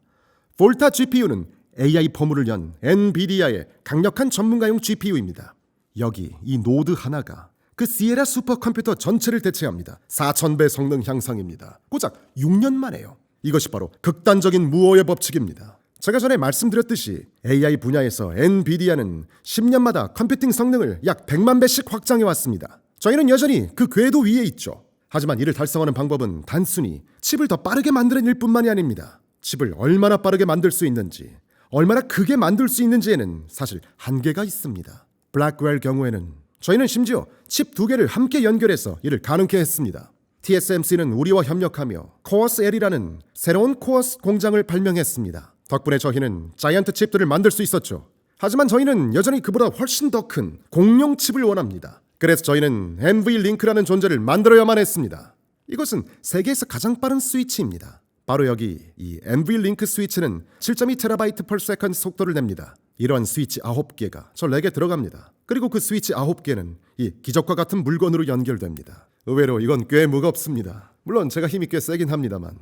볼타 GPU는 AI 포물을 연 엔비디아의 강력한 전문가용 GPU입니다. 여기 이 노드 하나가 그 시에라 슈퍼컴퓨터 전체를 대체합니다. 4,000배 성능 향상입니다. 고작 6년 만에요. 이것이 바로 극단적인 무오의 법칙입니다. 제가 전에 말씀드렸듯이 AI 분야에서 엔비디아는 10년마다 컴퓨팅 성능을 약 100만 배씩 확장해 왔습니다. 저희는 여전히 그 궤도 위에 있죠. 하지만 이를 달성하는 방법은 단순히 칩을 더 빠르게 만드는 일뿐만이 아닙니다. 칩을 얼마나 빠르게 만들 수 있는지, 얼마나 크게 만들 수 있는지에는 사실 한계가 있습니다. 블랙웰 경우에는 저희는 심지어 칩 2개를 함께 연결해서 이를 가능케 했습니다. TSMC는 우리와 협력하며 코어스 L이라는 새로운 코어스 공장을 발명했습니다. 덕분에 저희는 자이언트 칩들을 만들 수 있었죠. 하지만 저희는 여전히 그보다 훨씬 더 큰 공룡 칩을 원합니다. 그래서 저희는 NVLink라는 존재를 만들어야만 했습니다. 이것은 세계에서 가장 빠른 스위치입니다. 바로 여기 이 NVLink 스위치는 7.2TB/s 속도를 냅니다. 이러한 스위치 9개가 저 렉에 들어갑니다. 그리고 그 스위치 9개는 이 기적과 같은 물건으로 연결됩니다. 의외로 이건 꽤 무겁습니다. 물론 제가 힘이 꽤 세긴 합니다만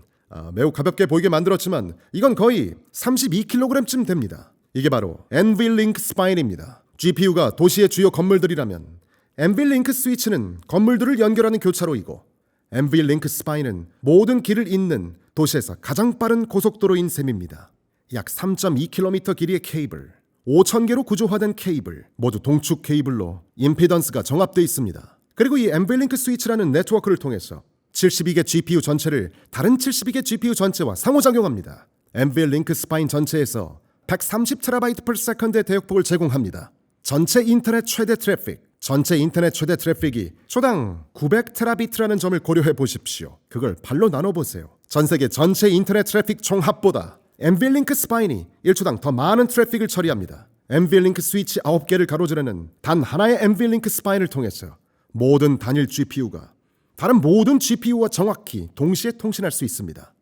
매우 가볍게 보이게 만들었지만 이건 거의 32kg쯤 됩니다. 이게 바로 NVLink 스파인입니다. GPU가 도시의 주요 건물들이라면 NVLink 스위치는 건물들을 연결하는 교차로이고 NVLink 스파인은 모든 길을 잇는 도시에서 가장 빠른 고속도로인 셈입니다. 약 3.2km 길이의 케이블, 5,000개로 구조화된 케이블, 모두 동축 케이블로 임피던스가 정합되어 있습니다. 그리고 이 NVLink 스위치라는 네트워크를 통해서 72개 GPU 전체를 다른 72개 GPU 전체와 상호작용합니다. NVLink 스파인 전체에서 130TB/s의 대역폭을 제공합니다. 전체 인터넷 최대 트래픽이 초당 900TB라는 점을 고려해 보십시오. 그걸 발로 나눠보세요. 전 세계 전체 인터넷 트래픽 총합보다 NVLink 스파인이 1초당 더 많은 트래픽을 처리합니다. NVLink 스위치 9개를 가로지르는 단 하나의 NVLink 스파인을 통해서 모든 단일 GPU가 다른 모든 GPU와 정확히 동시에 통신할 수 있습니다.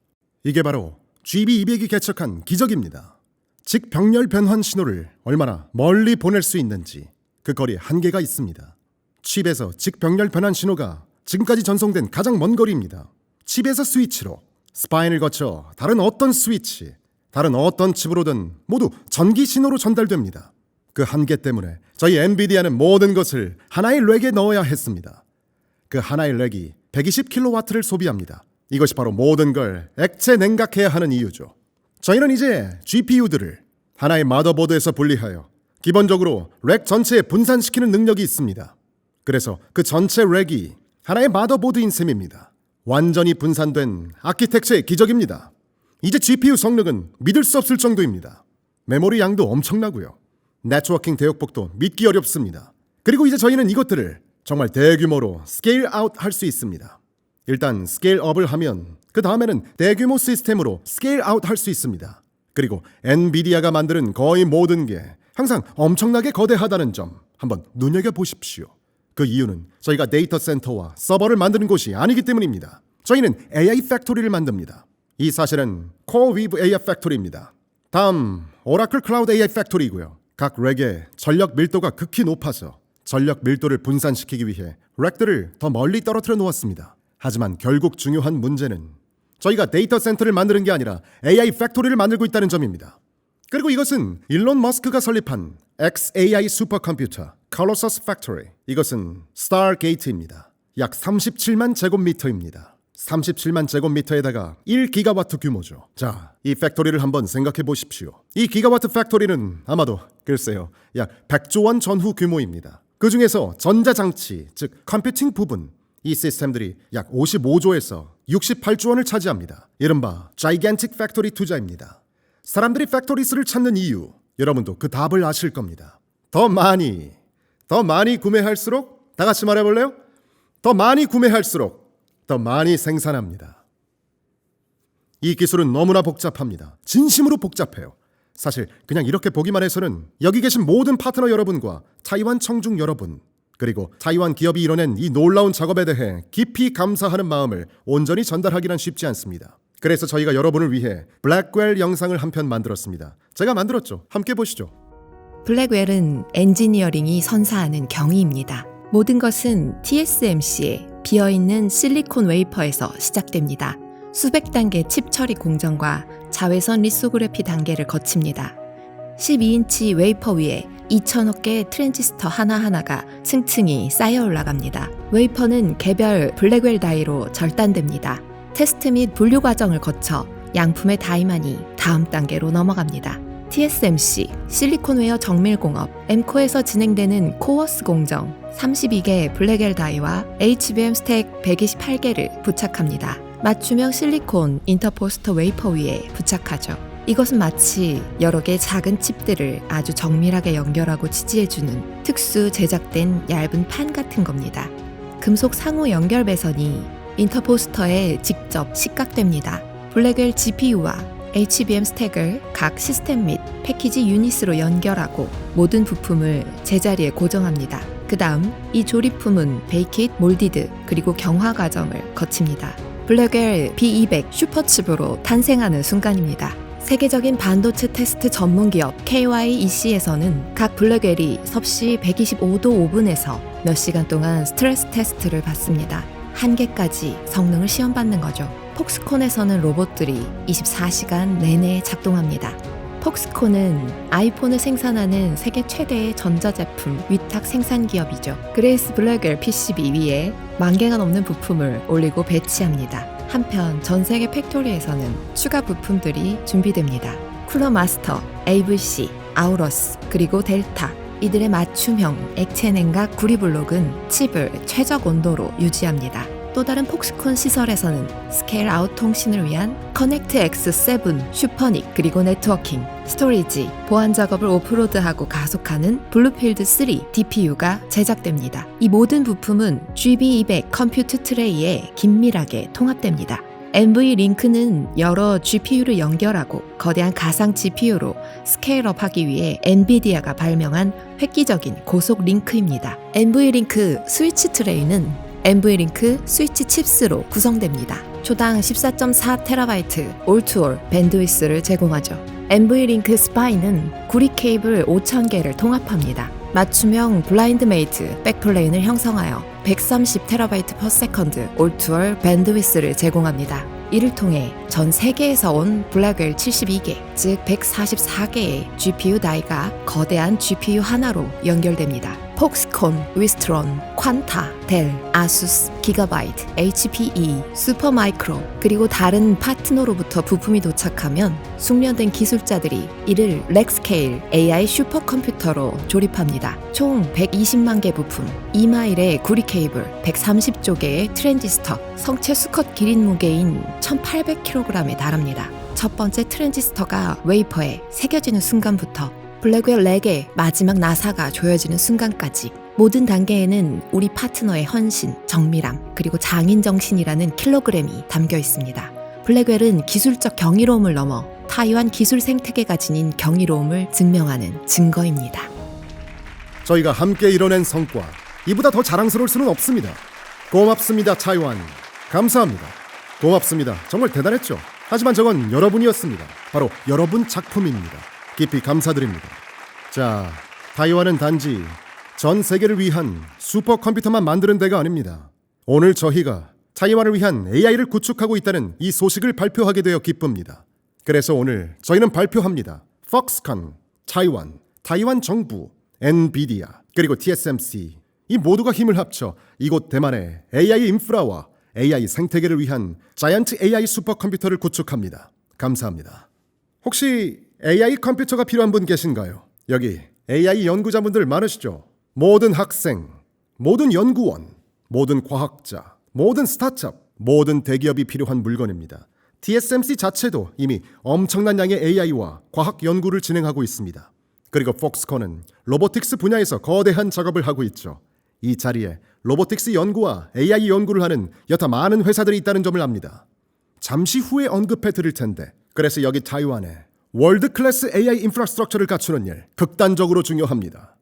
이게 바로 GB200이 개척한 기적입니다. 직병렬 변환 신호를 얼마나 멀리 보낼 수 있는지 그 거리에 한계가 있습니다. 칩에서 직병렬 변환 신호가 지금까지 전송된 가장 먼 거리입니다. 칩에서 스위치로 스파인을 거쳐 다른 어떤 스위치, 다른 어떤 칩으로든 모두 전기 신호로 전달됩니다. 그 한계 때문에 저희 엔비디아는 모든 것을 하나의 렉에 넣어야 했습니다. 그 하나의 렉이 120kW를 소비합니다. 이것이 바로 모든 걸 액체 냉각해야 하는 이유죠. 저희는 이제 GPU들을 하나의 마더보드에서 분리하여 기본적으로 렉 전체에 분산시키는 능력이 있습니다. 그래서 그 전체 렉이 하나의 마더보드인 셈입니다. 완전히 분산된 아키텍처의 기적입니다. 이제 GPU 성능은 믿을 수 없을 정도입니다. 메모리 양도 엄청나고요. 네트워킹 대역폭도 믿기 어렵습니다. 그리고 이제 저희는 이것들을 정말 대규모로 스케일 아웃 할 수 있습니다. 일단 스케일 업을 하면 그 다음에는 대규모 시스템으로 스케일 아웃 할 수 있습니다. 그리고 엔비디아가 만드는 거의 모든 게 항상 엄청나게 거대하다는 점 한번 눈여겨보십시오. 그 이유는 저희가 데이터 센터와 서버를 만드는 곳이 아니기 때문입니다. 저희는 AI 팩토리를 만듭니다. 이 사실은 CoreWeave AI 팩토리입니다. 다음 오라클 클라우드 AI 팩토리이고요. 각 렉의 전력 밀도가 극히 높아서 전력 밀도를 분산시키기 위해 렉들을 더 멀리 떨어뜨려 놓았습니다. 하지만 결국 중요한 문제는 저희가 데이터 센터를 만드는 게 아니라 AI 팩토리를 만들고 있다는 점입니다. 그리고 이것은 일론 머스크가 설립한 XAI 슈퍼컴퓨터 컬로서스 팩토리, 이것은 스타게이트입니다. 약 37만 제곱미터입니다. 37만 제곱미터에다가 1기가와트 규모죠. 자, 이 팩토리를 한번 생각해 보십시오. 이 기가와트 팩토리는 아마도 글쎄요, 약 100조 원 전후 규모입니다. 그 중에서 전자장치, 즉 컴퓨팅 부분, 이 시스템들이 약 55조에서 68조 원을 차지합니다. 이른바 Gigantic Factory 투자입니다. 사람들이 팩토리스를 찾는 이유, 여러분도 그 답을 아실 겁니다. 더 많이 구매할수록, 다 같이 말해볼래요? 더 많이 구매할수록 더 많이 생산합니다. 이 기술은 너무나 복잡합니다. 진심으로 복잡해요. 사실 그냥 이렇게 보기만 해서는 여기 계신 모든 파트너 여러분과 타이완 청중 여러분, 그리고 타이완 기업이 이뤄낸 이 놀라운 작업에 대해 깊이 감사하는 마음을 온전히 전달하기란 쉽지 않습니다. 그래서 저희가 여러분을 위해 블랙웰 영상을 한 편 만들었습니다. 제가 만들었죠. 함께 보시죠. 블랙웰은 엔지니어링이 선사하는 경이입니다. 모든 것은 TSMC의 비어있는 실리콘 웨이퍼에서 시작됩니다. 수백 단계 칩 처리 공정과 자외선 리소그래피 단계를 거칩니다. 12인치 웨이퍼 위에 2,000억 개의 트랜지스터 하나하나가 층층이 쌓여 올라갑니다. 웨이퍼는 개별 블랙웰 다이로 절단됩니다. 테스트 및 분류 과정을 거쳐 양품의 다이만이 다음 단계로 넘어갑니다. TSMC, 실리콘웨어 정밀공업, 엠코에서 진행되는 코어스 공정, 32개 블랙웰 다이와 HBM 스택 128개를 부착합니다. 맞춤형 실리콘 인터포스터 웨이퍼 위에 부착하죠. 이것은 마치 여러 개의 작은 칩들을 아주 정밀하게 연결하고 지지해주는 특수 제작된 얇은 판 같은 겁니다. 금속 상호 연결 배선이 인터포스터에 직접 식각됩니다. 블랙웰 GPU와 HBM 스택을 각 시스템 및 패키지 유닛으로 연결하고 모든 부품을 제자리에 고정합니다. 그 다음 이 조립품은 베이킷, 몰디드, 그리고 경화 과정을 거칩니다. 블랙웰 B200 슈퍼칩으로 탄생하는 순간입니다. 세계적인 반도체 테스트 전문 기업 KYEC에서는 각 블랙웰이 섭씨 125도 오븐에서 몇 시간 동안 스트레스 테스트를 받습니다. 한계까지 성능을 시험받는 거죠. 폭스콘에서는 로봇들이 24시간 내내 작동합니다. 폭스콘은 아이폰을 생산하는 세계 최대의 전자제품 위탁 생산 기업이죠. 그레이스 블랙웰 PCB 위에 10,000개가 넘는 부품을 올리고 배치합니다. 한편 전 세계 팩토리에서는 추가 부품들이 준비됩니다. 쿨러 마스터, AVC, 아우러스, 그리고 델타, 이들의 맞춤형 액체 냉각 구리블록은 칩을 최적 온도로 유지합니다. 또 다른 폭스콘 시설에서는 스케일 아웃 통신을 위한 커넥트 X7, 슈퍼닉, 그리고 네트워킹, 스토리지, 보안 작업을 오프로드하고 가속하는 블루필드 3 DPU가 제작됩니다. 이 모든 부품은 GB200 컴퓨트 트레이에 긴밀하게 통합됩니다. NV링크는 여러 GPU를 연결하고 거대한 가상 GPU로 스케일업하기 위해 엔비디아가 발명한 획기적인 고속 링크입니다. NV링크 스위치 트레이는 NV링크 스위치 칩스로 구성됩니다. 초당 14.4TB 올투올 밴드위스를 제공하죠. NV링크 스파이는 구리 케이블 5,000개를 통합합니다. 맞춤형 블라인드 메이트 백플레인을 형성하여 130TB/s 올투올 밴드위스를 제공합니다. 이를 통해 전 세계에서 온 블랙웰 72개, 즉 144개의 GPU 다이가 거대한 GPU 하나로 연결됩니다. 폭스콘, 위스트론, 퀀타, 델, 아수스, 기가바이트, HPE, 슈퍼마이크로, 그리고 다른 파트너로부터 부품이 도착하면 숙련된 기술자들이 이를 렉스케일 AI 슈퍼컴퓨터로 조립합니다. 총 120만 개 부품, 2마일의 구리 케이블, 130조 개의 트랜지스터, 성체 수컷 기린 무게인 1800kg에 달합니다. 첫 번째 트랜지스터가 웨이퍼에 새겨지는 순간부터 블랙웰 4개 마지막 나사가 조여지는 순간까지 모든 단계에는 우리 파트너의 헌신, 정밀함, 그리고 장인정신이라는 킬로그램이 담겨 있습니다. 블랙웰은 기술적 경이로움을 넘어 타이완 기술 생태계가 지닌 경이로움을 증명하는 증거입니다. 저희가 함께 이뤄낸 성과, 이보다 더 자랑스러울 수는 없습니다. 고맙습니다, 타이완. 감사합니다. 고맙습니다. 정말 대단했죠. 하지만 저건 여러분이었습니다. 바로 여러분 작품입니다. 깊이 감사드립니다. 자, 타이완은 단지 전 세계를 위한 슈퍼컴퓨터만 만드는 데가 아닙니다. 오늘 저희가 타이완을 위한 AI를 구축하고 있다는 이 소식을 발표하게 되어 기쁩니다. 그래서 오늘 저희는 발표합니다. 폭스콘, 타이완 정부, 엔비디아, 그리고 TSMC 이 모두가 힘을 합쳐 이곳 대만의 AI 인프라와 AI 생태계를 위한 자이언트 AI 슈퍼컴퓨터를 구축합니다. 감사합니다. 혹시 AI 컴퓨터가 필요한 분 계신가요? 여기 AI 연구자분들 많으시죠? 모든 학생, 모든 연구원, 모든 과학자, 모든 스타트업, 모든 대기업이 필요한 물건입니다. TSMC 자체도 이미 엄청난 양의 AI와 과학 연구를 진행하고 있습니다. 그리고 폭스콘은 로보틱스 분야에서 거대한 작업을 하고 있죠. 이 자리에 로보틱스 연구와 AI 연구를 하는 여타 많은 회사들이 있다는 점을 압니다. 잠시 후에 언급해 드릴 텐데, 그래서 여기 타이완에 월드 클래스 AI 인프라스트럭처를 갖추는 일 극단적으로 중요합니다.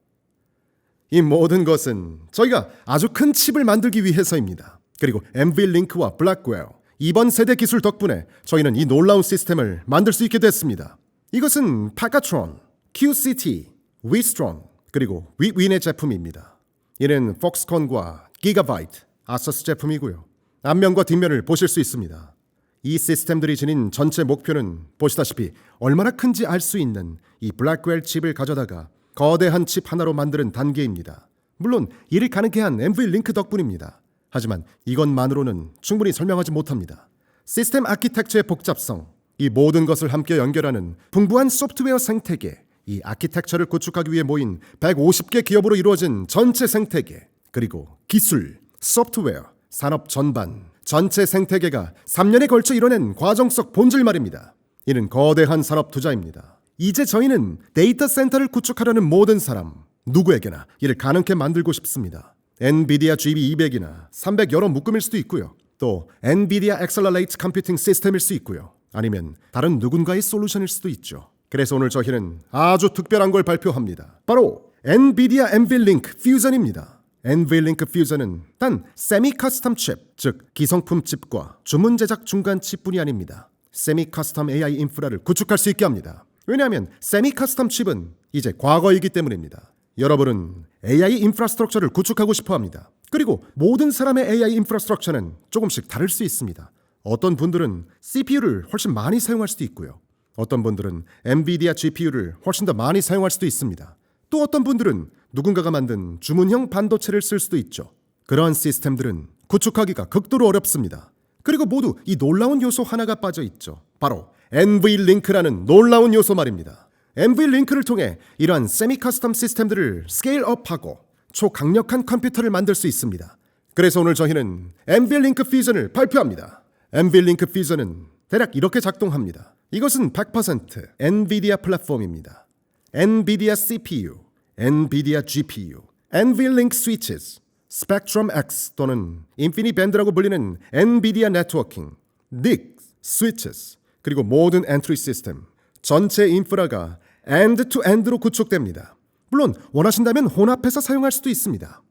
이 모든 것은 저희가 아주 큰 칩을 만들기 위해서입니다. 그리고 NVLink와 블랙웨어, 이번 세대 기술 덕분에 저희는 이 놀라운 시스템을 만들 수 있게 됐습니다. 이것은 파카트론, QCT, 위스트론, 그리고 위윈의 제품입니다. 이는 폭스콘과 기가바이트, 아서스 제품이고요. 앞면과 뒷면을 보실 수 있습니다. 이 시스템들이 지닌 전체 목표는 보시다시피 얼마나 큰지 알 수 있는 이 블랙웰 칩을 가져다가 거대한 칩 하나로 만드는 단계입니다. 물론 이를 가능케 한 NVLink 덕분입니다. 하지만 이것만으로는 충분히 설명하지 못합니다. 시스템 아키텍처의 복잡성, 이 모든 것을 함께 연결하는 풍부한 소프트웨어 생태계, 이 아키텍처를 구축하기 위해 모인 150개 기업으로 이루어진 전체 생태계, 그리고 기술, 소프트웨어, 산업 전반, 전체 생태계가 3년에 걸쳐 이뤄낸 과정 속 본질 말입니다. 이는 거대한 산업 투자입니다. 이제 저희는 데이터 센터를 구축하려는 모든 사람, 누구에게나 이를 가능케 만들고 싶습니다. 엔비디아 GB200이나 300 여러 묶음일 수도 있고요. 또 엔비디아 엑셀러레이트 컴퓨팅 시스템일 수 있고요. 아니면 다른 누군가의 솔루션일 수도 있죠. 그래서 오늘 저희는 아주 특별한 걸 발표합니다. 바로 엔비디아 NVLink 퓨전입니다. NVLink 퓨전은 단 세미 커스텀 칩, 즉 기성품 칩과 주문 제작 중간 칩뿐이 아닙니다. 세미 커스텀 AI 인프라를 구축할 수 있게 합니다. 왜냐하면 세미 커스텀 칩은 이제 과거이기 때문입니다. 여러분은 AI 인프라스트럭처를 구축하고 싶어 합니다. 그리고 모든 사람의 AI 인프라스트럭처는 조금씩 다를 수 있습니다. 어떤 분들은 CPU를 훨씬 많이 사용할 수도 있고요. 어떤 분들은 엔비디아 GPU를 훨씬 더 많이 사용할 수도 있습니다. 또 어떤 분들은 누군가가 만든 주문형 반도체를 쓸 수도 있죠. 그러한 시스템들은 구축하기가 극도로 어렵습니다. 그리고 모두 이 놀라운 요소 하나가 빠져 있죠. 바로 NVLink라는 놀라운 요소 말입니다. NVLink를 통해 이러한 세미 커스텀 시스템들을 스케일업하고 초강력한 컴퓨터를 만들 수 있습니다. 그래서 오늘 저희는 NVLink 퓨전을 발표합니다. NVLink 퓨전은 대략 이렇게 작동합니다. 이것은 100% 엔비디아 플랫폼입니다. 엔비디아 CPU, 엔비디아 GPU, NVLink Switches, Spectrum X 또는 인피니밴드라고 불리는 엔비디아 네트워킹, NIC, Switches, 그리고 모든 엔트리 시스템, 전체 인프라가 엔드-투-엔드로 구축됩니다. 물론 원하신다면 혼합해서 사용할 수도 있습니다.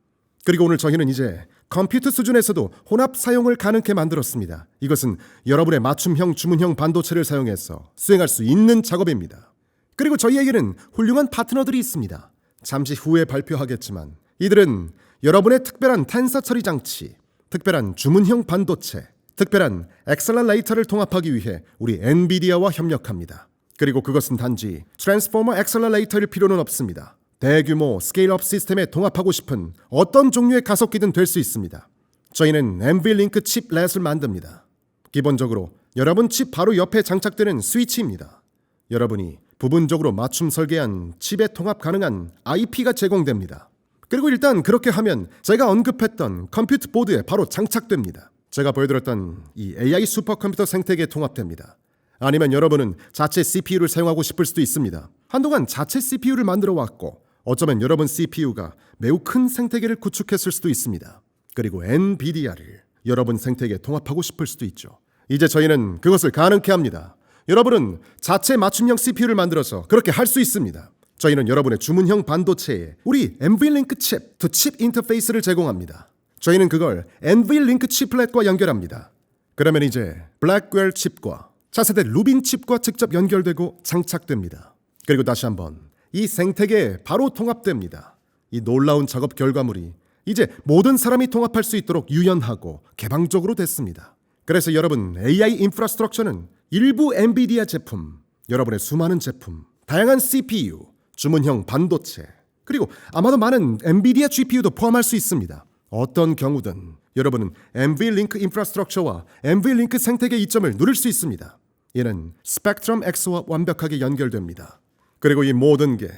그리고 오늘 저희는 이제 컴퓨터 수준에서도 혼합 사용을 가능케 만들었습니다. 이것은 여러분의 맞춤형 주문형 반도체를 사용해서 수행할 수 있는 작업입니다. 그리고 저희에게는 훌륭한 파트너들이 있습니다. 잠시 후에 발표하겠지만 이들은 여러분의 특별한 텐서 처리 장치, 특별한 주문형 반도체, 특별한 엑셀러레이터를 통합하기 위해 우리 엔비디아와 협력합니다. 그리고 그것은 단지 트랜스포머 엑셀러레이터일 필요는 없습니다. 대규모 스케일업 시스템에 통합하고 싶은 어떤 종류의 가속기든 될 수 있습니다. 저희는 NVLink 칩렛을 만듭니다. 기본적으로 여러분 칩 바로 옆에 장착되는 스위치입니다. 여러분이 부분적으로 맞춤 설계한 칩에 통합 가능한 IP가 제공됩니다. 그리고 일단 그렇게 하면 제가 언급했던 컴퓨터 보드에 바로 장착됩니다. 제가 보여드렸던 이 AI 슈퍼컴퓨터 생태계에 통합됩니다. 아니면 여러분은 자체 CPU를 사용하고 싶을 수도 있습니다. 한동안 자체 CPU를 만들어 왔고 어쩌면 여러분 CPU가 매우 큰 생태계를 구축했을 수도 있습니다. 그리고 엔비디아를 여러분 생태계에 통합하고 싶을 수도 있죠. 이제 저희는 그것을 가능케 합니다. 여러분은 자체 맞춤형 CPU를 만들어서 그렇게 할 수 있습니다. 저희는 여러분의 주문형 반도체에 우리 NVLink 칩, 투칩 인터페이스를 제공합니다. 저희는 그걸 NVLink 칩렛과 연결합니다. 그러면 이제 블랙웰 칩과 차세대 루빈 칩과 직접 연결되고 장착됩니다. 그리고 다시 한번 이 생태계에 바로 통합됩니다. 이 놀라운 작업 결과물이 이제 모든 사람이 통합할 수 있도록 유연하고 개방적으로 됐습니다. 그래서 여러분 AI 인프라스트럭처는 일부 엔비디아 제품, 여러분의 수많은 제품, 다양한 CPU, 주문형 반도체, 그리고 아마도 많은 엔비디아 GPU도 포함할 수 있습니다. 어떤 경우든 여러분은 NVLink 인프라스트럭처와 NVLink 생태계 이점을 누릴 수 있습니다. 이는 스펙트럼 X와 완벽하게 연결됩니다. 그리고 이 모든 게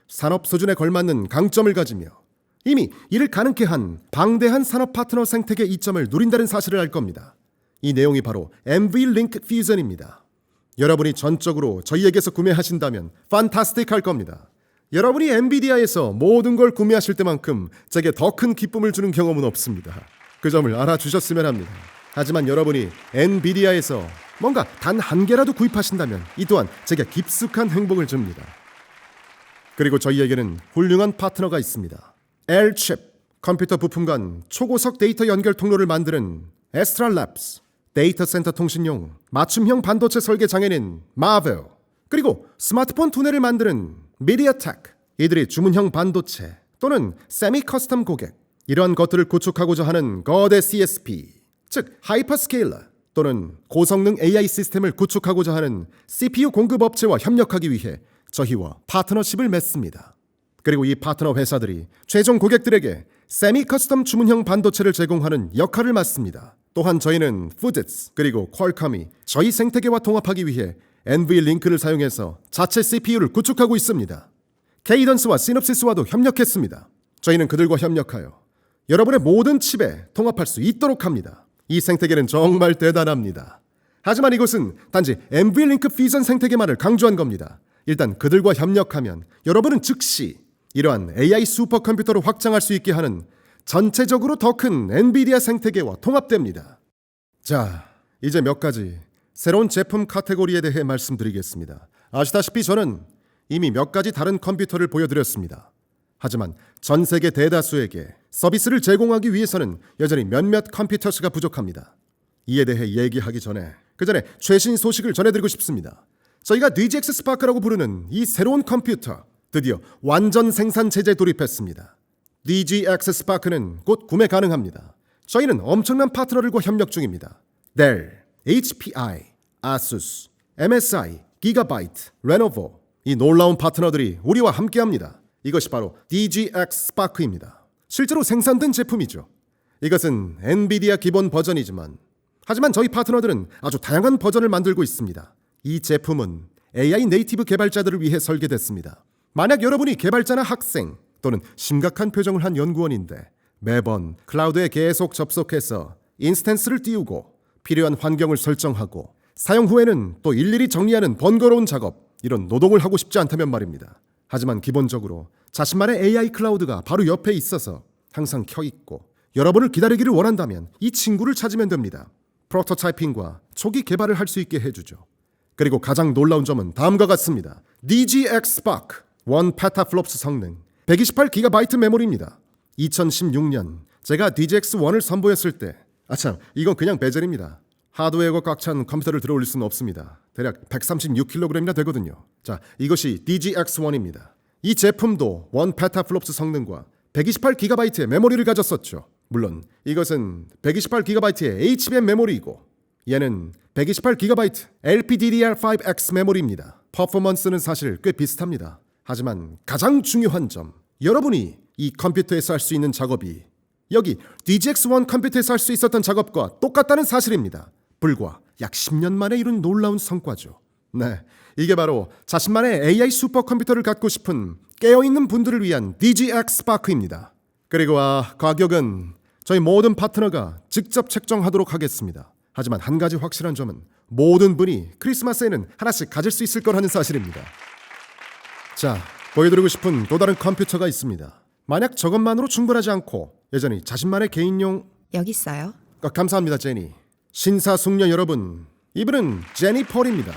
산업 수준에 걸맞는 강점을 가지며 이미 이를 가능케 한 방대한 산업 파트너 생태계 이점을 누린다는 사실을 알 겁니다. 이 내용이 바로 NVLink 퓨전입니다. 여러분이 전적으로 저희에게서 구매하신다면 판타스틱할 겁니다. 여러분이 엔비디아에서 모든 걸 구매하실 때만큼 제게 더 큰 기쁨을 주는 경험은 없습니다. 그 점을 알아주셨으면 합니다. 하지만 여러분이 엔비디아에서 뭔가 단 한 개라도 구입하신다면 이 또한 제게 깊숙한 행복을 줍니다. 그리고 저희에게는 훌륭한 파트너가 있습니다. Lchip, 컴퓨터 부품 간 초고속 데이터 연결 통로를 만드는 에스트랄랩스, 데이터 센터 통신용 맞춤형 반도체 설계 장애는 마벨, 그리고 스마트폰 두뇌를 만드는 미디어텍. 이들이 주문형 반도체 또는 세미 커스텀 고객, 이러한 것들을 구축하고자 하는 거대 CSP, 즉 하이퍼스케일러 또는 고성능 AI 시스템을 구축하고자 하는 CPU 공급 업체와 협력하기 위해 저희와 파트너십을 맺습니다. 그리고 이 파트너 회사들이 최종 고객들에게 세미 커스텀 주문형 반도체를 제공하는 역할을 맡습니다. 또한 저희는 푸드스 그리고 퀄컴이 저희 생태계와 통합하기 위해 NVLink를 사용해서 자체 CPU를 구축하고 있습니다. 케이던스와 시놉시스와도 협력했습니다. 저희는 그들과 협력하여 여러분의 모든 칩에 통합할 수 있도록 합니다. 이 생태계는 정말 대단합니다. 하지만 이것은 단지 NVLink 퓨전 생태계만을 강조한 겁니다. 일단 그들과 협력하면 여러분은 즉시 이러한 AI 슈퍼컴퓨터로 확장할 수 있게 하는 전체적으로 더 큰 엔비디아 생태계와 통합됩니다. 자, 이제 몇 가지 새로운 제품 카테고리에 대해 말씀드리겠습니다. 아시다시피 저는 이미 몇 가지 다른 컴퓨터를 보여드렸습니다. 하지만 전 세계 대다수에게 서비스를 제공하기 위해서는 여전히 몇몇 컴퓨터 수가 부족합니다. 이에 대해 얘기하기 전에 그 전에 최신 소식을 전해드리고 싶습니다. 저희가 DGX 스파크라고 부르는 이 새로운 컴퓨터 드디어 완전 생산 체제에 돌입했습니다. DGX 스파크는 곧 구매 가능합니다. 저희는 엄청난 파트너들과 협력 중입니다. 델, HPI, 아수스, MSI, 기가바이트, 레노버, 이 놀라운 파트너들이 우리와 함께합니다. 이것이 바로 DGX 스파크입니다. 실제로 생산된 제품이죠. 이것은 엔비디아 기본 버전이지만 하지만 저희 파트너들은 아주 다양한 버전을 만들고 있습니다. 이 제품은 AI 네이티브 개발자들을 위해 설계됐습니다. 만약 여러분이 개발자나 학생 또는 심각한 표정을 한 연구원인데 매번 클라우드에 계속 접속해서 인스턴스를 띄우고 필요한 환경을 설정하고 사용 후에는 또 일일이 정리하는 번거로운 작업, 이런 노동을 하고 싶지 않다면 말입니다. 하지만 기본적으로 자신만의 AI 클라우드가 바로 옆에 있어서 항상 켜 있고 여러분을 기다리기를 원한다면 이 친구를 찾으면 됩니다. 프로토타이핑과 초기 개발을 할 수 있게 해주죠. 그리고 가장 놀라운 점은 다음과 같습니다. DGX Spark 1 페타플롭스 성능 128GB 메모리입니다. 2016년 제가 DGX1을 선보였을 때 아참 이건 그냥 베젤입니다. 하드웨어가 꽉 찬 컴퓨터를 들어올릴 수는 없습니다. 대략 136kg이나 되거든요. 자, 이것이 DGX1입니다. 이 제품도 1 페타플롭스 성능과 128GB의 메모리를 가졌었죠. 물론 이것은 128GB의 HBM 메모리이고 얘는 128GB LPDDR5X 메모리입니다. 퍼포먼스는 사실 꽤 비슷합니다. 하지만 가장 중요한 점, 여러분이 이 컴퓨터에서 할 수 있는 작업이 여기 DGX1 컴퓨터에서 할 수 있었던 작업과 똑같다는 사실입니다. 불과 약 10년 만에 이룬 놀라운 성과죠. 네, 이게 바로 자신만의 AI 슈퍼컴퓨터를 갖고 싶은 깨어있는 분들을 위한 DGX 스파크입니다. 그리고 가격은 저희 모든 파트너가 직접 책정하도록 하겠습니다. 하지만 한 가지 확실한 점은 모든 분이 크리스마스에는 하나씩 가질 수 있을 거라는 사실입니다. 자, 보여드리고 싶은 또 다른 컴퓨터가 있습니다. 만약 저것만으로 충분하지 않고 여전히 자신만의 개인용... 여기 있어요. 감사합니다, 제니. 신사숙녀 여러분, 이분은 제니 폴입니다.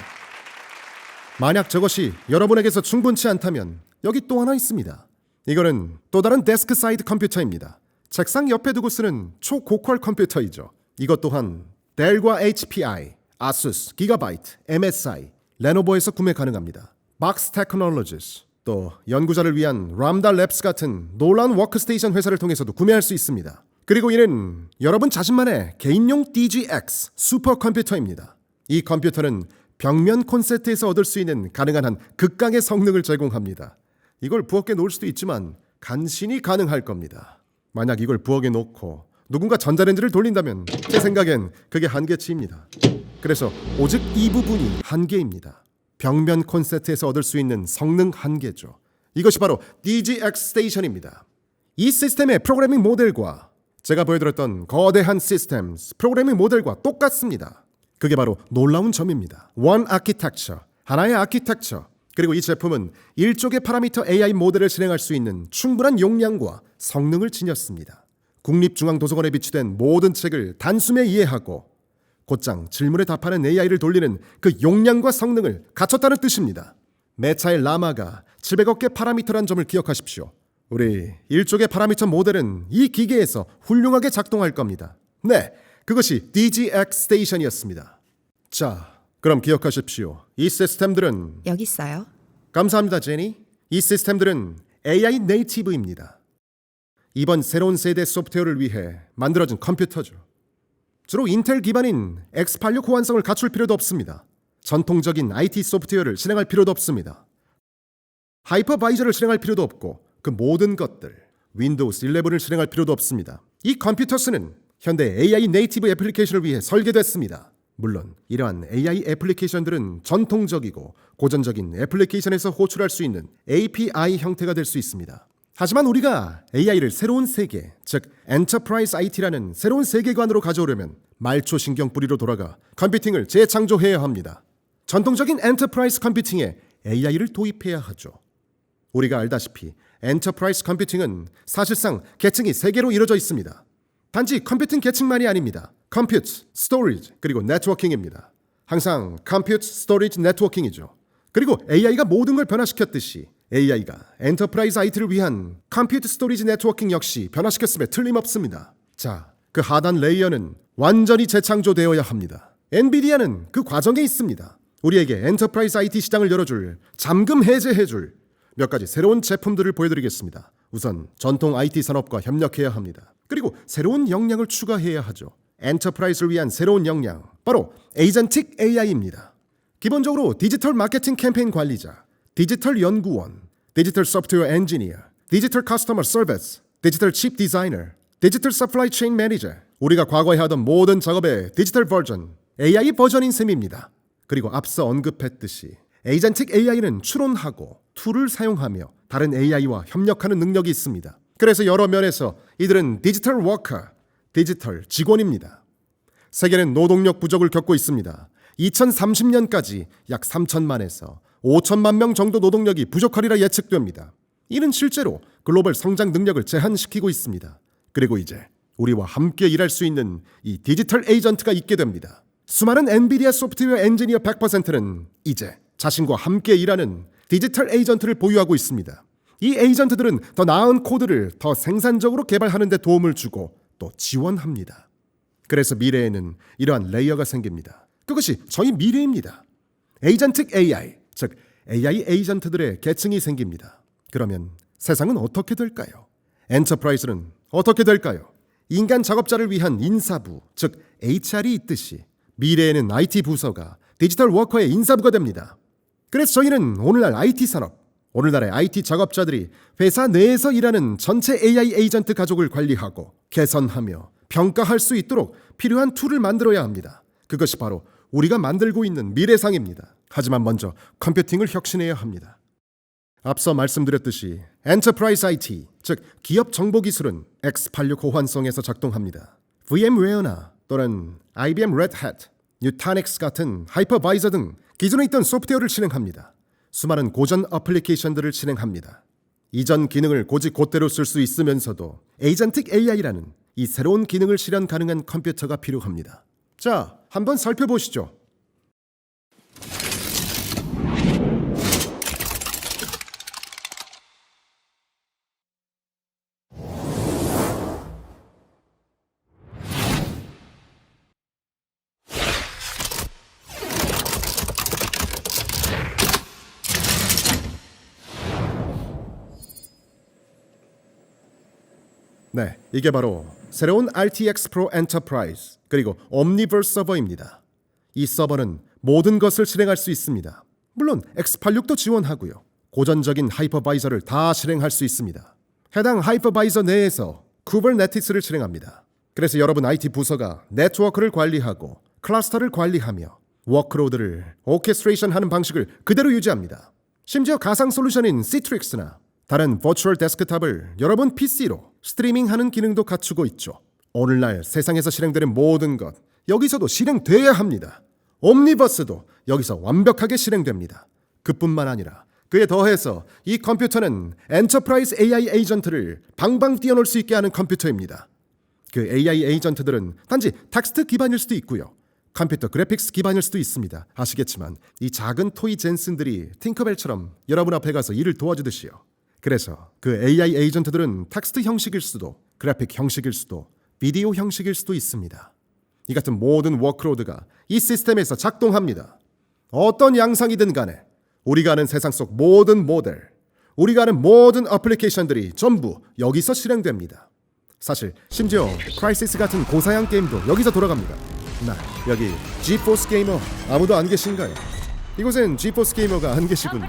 만약 저것이 여러분에게서 충분치 않다면 여기 또 하나 있습니다. 이거는 또 다른 데스크 사이드 컴퓨터입니다. 책상 옆에 두고 쓰는 초고퀄 컴퓨터이죠. 이것 또한 델과 HPI, 아수스, 기가바이트, MSI, 레노버에서 구매 가능합니다. 박스 테크놀로지스, 또 연구자를 위한 람다 랩스 같은 놀라운 워크스테이션 회사를 통해서도 구매할 수 있습니다. 그리고 이는 여러분 자신만의 개인용 DGX 슈퍼컴퓨터입니다. 이 컴퓨터는 벽면 콘센트에서 얻을 수 있는 가능한 한 극강의 성능을 제공합니다. 이걸 부엌에 놓을 수도 있지만 간신히 가능할 겁니다. 만약 이걸 부엌에 놓고 누군가 전자레인지를 돌린다면 제 생각엔 그게 한계치입니다. 그래서 오직 이 부분이 한계입니다. 벽면 콘센트에서 얻을 수 있는 성능 한계죠. 이것이 바로 DGX 스테이션입니다. 이 시스템의 프로그래밍 모델과 제가 보여드렸던 거대한 시스템, 프로그래밍 모델과 똑같습니다. 그게 바로 놀라운 점입니다. One Architecture, 하나의 아키텍처. 그리고 이 제품은 일족의 파라미터 AI 모델을 실행할 수 있는 충분한 용량과 성능을 지녔습니다. 국립중앙도서관에 비치된 모든 책을 단숨에 이해하고 곧장 질문에 답하는 AI를 돌리는 그 용량과 성능을 갖췄다는 뜻입니다. 메차의 라마가 700억 개 파라미터란 점을 기억하십시오. 우리 일족의 파라미터 모델은 이 기계에서 훌륭하게 작동할 겁니다. 네, 그것이 DGX 스테이션이었습니다. 자, 그럼 기억하십시오. 이 시스템들은 여기 있어요. 감사합니다, 제니. 이 시스템들은 AI 네이티브입니다. 이번 새로운 세대 소프트웨어를 위해 만들어진 컴퓨터죠. 주로 인텔 기반인 X86 호환성을 갖출 필요도 없습니다. 전통적인 IT 소프트웨어를 실행할 필요도 없습니다. 하이퍼바이저를 실행할 필요도 없고 그 모든 것들, 윈도우스 11을 실행할 필요도 없습니다. 이 컴퓨터스는 현대 AI 네이티브 애플리케이션을 위해 설계됐습니다. 물론 이러한 AI 애플리케이션들은 전통적이고 고전적인 애플리케이션에서 호출할 수 있는 API 형태가 될 수 있습니다. 하지만 우리가 AI를 새로운 세계, 즉 엔터프라이즈 IT라는 새로운 세계관으로 가져오려면 말초 신경 뿌리로 돌아가 컴퓨팅을 재창조해야 합니다. 전통적인 엔터프라이즈 컴퓨팅에 AI를 도입해야 하죠. 우리가 알다시피 엔터프라이즈 컴퓨팅은 사실상 계층이 3개로 이루어져 있습니다. 단지 컴퓨팅 계층만이 아닙니다. 컴퓨트, 스토리지, 그리고 네트워킹입니다. 항상 컴퓨트, 스토리지, 네트워킹이죠. 그리고 AI가 모든 걸 변화시켰듯이 AI가 엔터프라이즈 IT를 위한 컴퓨트, 스토리지, 네트워킹 역시 변화시켰음에 틀림없습니다. 자, 그 하단 레이어는 완전히 재창조되어야 합니다. 엔비디아는 그 과정에 있습니다. 우리에게 엔터프라이즈 IT 시장을 열어줄, 잠금 해제해줄 몇 가지 새로운 제품들을 보여드리겠습니다. 우선 전통 IT 산업과 협력해야 합니다. 그리고 새로운 역량을 추가해야 하죠. 엔터프라이즈를 위한 새로운 역량, 바로 에이전틱 AI입니다. 기본적으로 디지털 마케팅 캠페인 관리자, 디지털 연구원, 디지털 소프트웨어 엔지니어, 디지털 커스터머 서비스, 디지털 칩 디자이너, 디지털 서플라이 체인 매니저, 우리가 과거에 하던 모든 작업의 디지털 버전, AI 버전인 셈입니다. 그리고 앞서 언급했듯이 에이전틱 AI는 추론하고 툴을 사용하며 다른 AI와 협력하는 능력이 있습니다. 그래서 여러 면에서 이들은 디지털 워커, 디지털 직원입니다. 세계는 노동력 부족을 겪고 있습니다. 2030년까지 약 3천만에서 5천만 명 정도 노동력이 부족하리라 예측됩니다. 이는 실제로 글로벌 성장 능력을 제한시키고 있습니다. 그리고 이제 우리와 함께 일할 수 있는 이 디지털 에이전트가 있게 됩니다. 수많은 엔비디아 소프트웨어 엔지니어 100%는 이제 자신과 함께 일하는 디지털 에이전트를 보유하고 있습니다. 이 에이전트들은 더 나은 코드를 더 생산적으로 개발하는 데 도움을 주고 또 지원합니다. 그래서 미래에는 이러한 레이어가 생깁니다. 그것이 저희 미래입니다. 에이전틱 AI, 즉 AI 에이전트들의 계층이 생깁니다. 그러면 세상은 어떻게 될까요? 엔터프라이즈는 어떻게 될까요? 인간 작업자를 위한 인사부, 즉 HR이 있듯이 미래에는 IT 부서가 디지털 워커의 인사부가 됩니다. 그래서 저희는 오늘날 IT 산업, 오늘날의 IT 작업자들이 회사 내에서 일하는 전체 AI 에이전트 가족을 관리하고 개선하며 평가할 수 있도록 필요한 툴을 만들어야 합니다. 그것이 바로 우리가 만들고 있는 미래상입니다. 하지만 먼저 컴퓨팅을 혁신해야 합니다. 앞서 말씀드렸듯이 엔터프라이즈 IT, 즉 기업 정보기술은 X86 호환성에서 작동합니다. VMware나 또는 IBM Red Hat, Nutanix 같은 하이퍼바이저 등 기존에 있던 소프트웨어를 실행합니다. 수많은 고전 어플리케이션들을 실행합니다. 이전 기능을 곧대로 쓸 수 있으면서도 에이전틱 AI라는 이 새로운 기능을 실현 가능한 컴퓨터가 필요합니다. 자, 한번 살펴보시죠. 네, 이게 바로 새로운 RTX Pro Enterprise 그리고 Omniverse 서버입니다. 이 서버는 모든 것을 실행할 수 있습니다. 물론 X86도 지원하고요. 고전적인 하이퍼바이저를 다 실행할 수 있습니다. 해당 하이퍼바이저 내에서 쿠버네티스를 실행합니다. 그래서 여러분 IT 부서가 네트워크를 관리하고 클러스터를 관리하며 워크로드를 오케스트레이션하는 방식을 그대로 유지합니다. 심지어 가상 솔루션인 시트릭스나 다른 버추얼 데스크탑을 여러분 PC로 스트리밍하는 기능도 갖추고 있죠. 오늘날 세상에서 실행되는 모든 것, 여기서도 실행돼야 합니다. 옴니버스도 여기서 완벽하게 실행됩니다. 그뿐만 아니라 그에 더해서 이 컴퓨터는 엔터프라이즈 AI 에이전트를 방방 뛰어놀 수 있게 하는 컴퓨터입니다. 그 AI 에이전트들은 단지 텍스트 기반일 수도 있고요. 컴퓨터 그래픽스 기반일 수도 있습니다. 아시겠지만 이 작은 토이 젠슨들이 팅커벨처럼 여러분 앞에 가서 일을 도와주듯이요. 그래서 그 AI 에이전트들은 텍스트 형식일 수도, 그래픽 형식일 수도, 비디오 형식일 수도 있습니다. 이 같은 모든 워크로드가 이 시스템에서 작동합니다. 어떤 양상이든 간에 우리가 아는 세상 속 모든 모델, 우리가 아는 모든 어플리케이션들이 전부 여기서 실행됩니다. 사실 심지어 크라이시스 같은 고사양 게임도 여기서 돌아갑니다. 여기 지포스 게이머 아무도 안 계신가요? 이곳엔 지포스 게이머가 안 계시군요.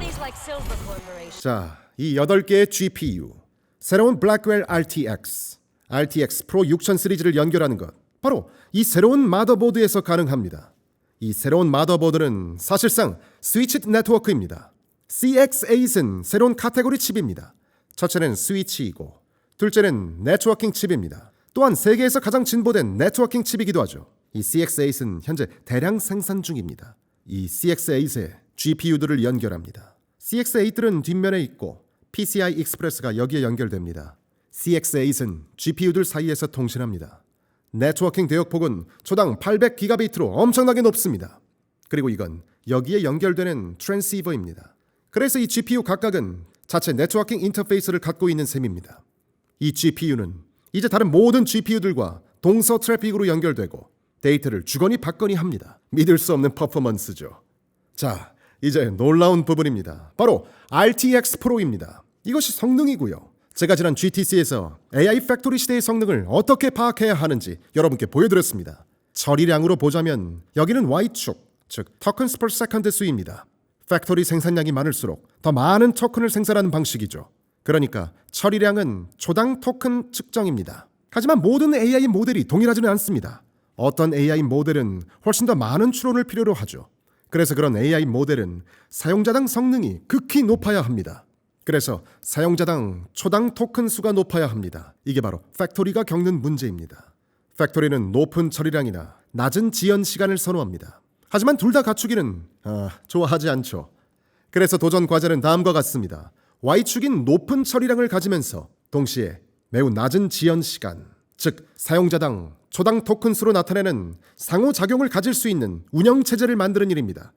자, 이 8개의 GPU, 새로운 블랙웰 RTX 프로 6000 시리즈를 연결하는 것, 바로 이 새로운 마더보드에서 가능합니다. 이 새로운 마더보드는 사실상 스위치드 네트워크입니다. CX8은 새로운 카테고리 칩입니다. 첫째는 스위치이고 둘째는 네트워킹 칩입니다. 또한 세계에서 가장 진보된 네트워킹 칩이기도 하죠. 이 CX8은 현재 대량 생산 중입니다. 이 CX8에 GPU들을 연결합니다. CX8들은 뒷면에 있고 PCI 익스프레스가 여기에 연결됩니다. CX8은 GPU들 사이에서 통신합니다. 네트워킹 대역폭은 초당 800기가비트로 엄청나게 높습니다. 그리고 이건 여기에 연결되는 트랜시버입니다. 그래서 이 GPU 각각은 자체 네트워킹 인터페이스를 갖고 있는 셈입니다. 이 GPU는 이제 다른 모든 GPU들과 동서 트래픽으로 연결되고 데이터를 주거니 받거니 합니다. 믿을 수 없는 퍼포먼스죠. 자, 이제 놀라운 부분입니다. 바로 RTX 프로입니다. 이것이 성능이고요. 제가 지난 GTC에서 AI 팩토리 시대의 성능을 어떻게 파악해야 하는지 여러분께 보여드렸습니다. 처리량으로 보자면 여기는 Y축, 즉 토큰스 per 세컨드 수입니다. 팩토리 생산량이 많을수록 더 많은 토큰을 생산하는 방식이죠. 그러니까 처리량은 초당 토큰 측정입니다. 하지만 모든 AI 모델이 동일하지는 않습니다. 어떤 AI 모델은 훨씬 더 많은 추론을 필요로 하죠. 그래서 그런 AI 모델은 사용자당 성능이 극히 높아야 합니다. 그래서 사용자당 초당 토큰 수가 높아야 합니다. 이게 바로 팩토리가 겪는 문제입니다. 팩토리는 높은 처리량이나 낮은 지연 시간을 선호합니다. 하지만 둘 다 갖추기는 좋아하지 않죠. 그래서 도전 과제는 다음과 같습니다. Y축인 높은 처리량을 가지면서 동시에 매우 낮은 지연 시간, 즉 사용자당 초당 토큰 수로 나타내는 상호작용을 가질 수 있는 운영체제를 만드는 일입니다.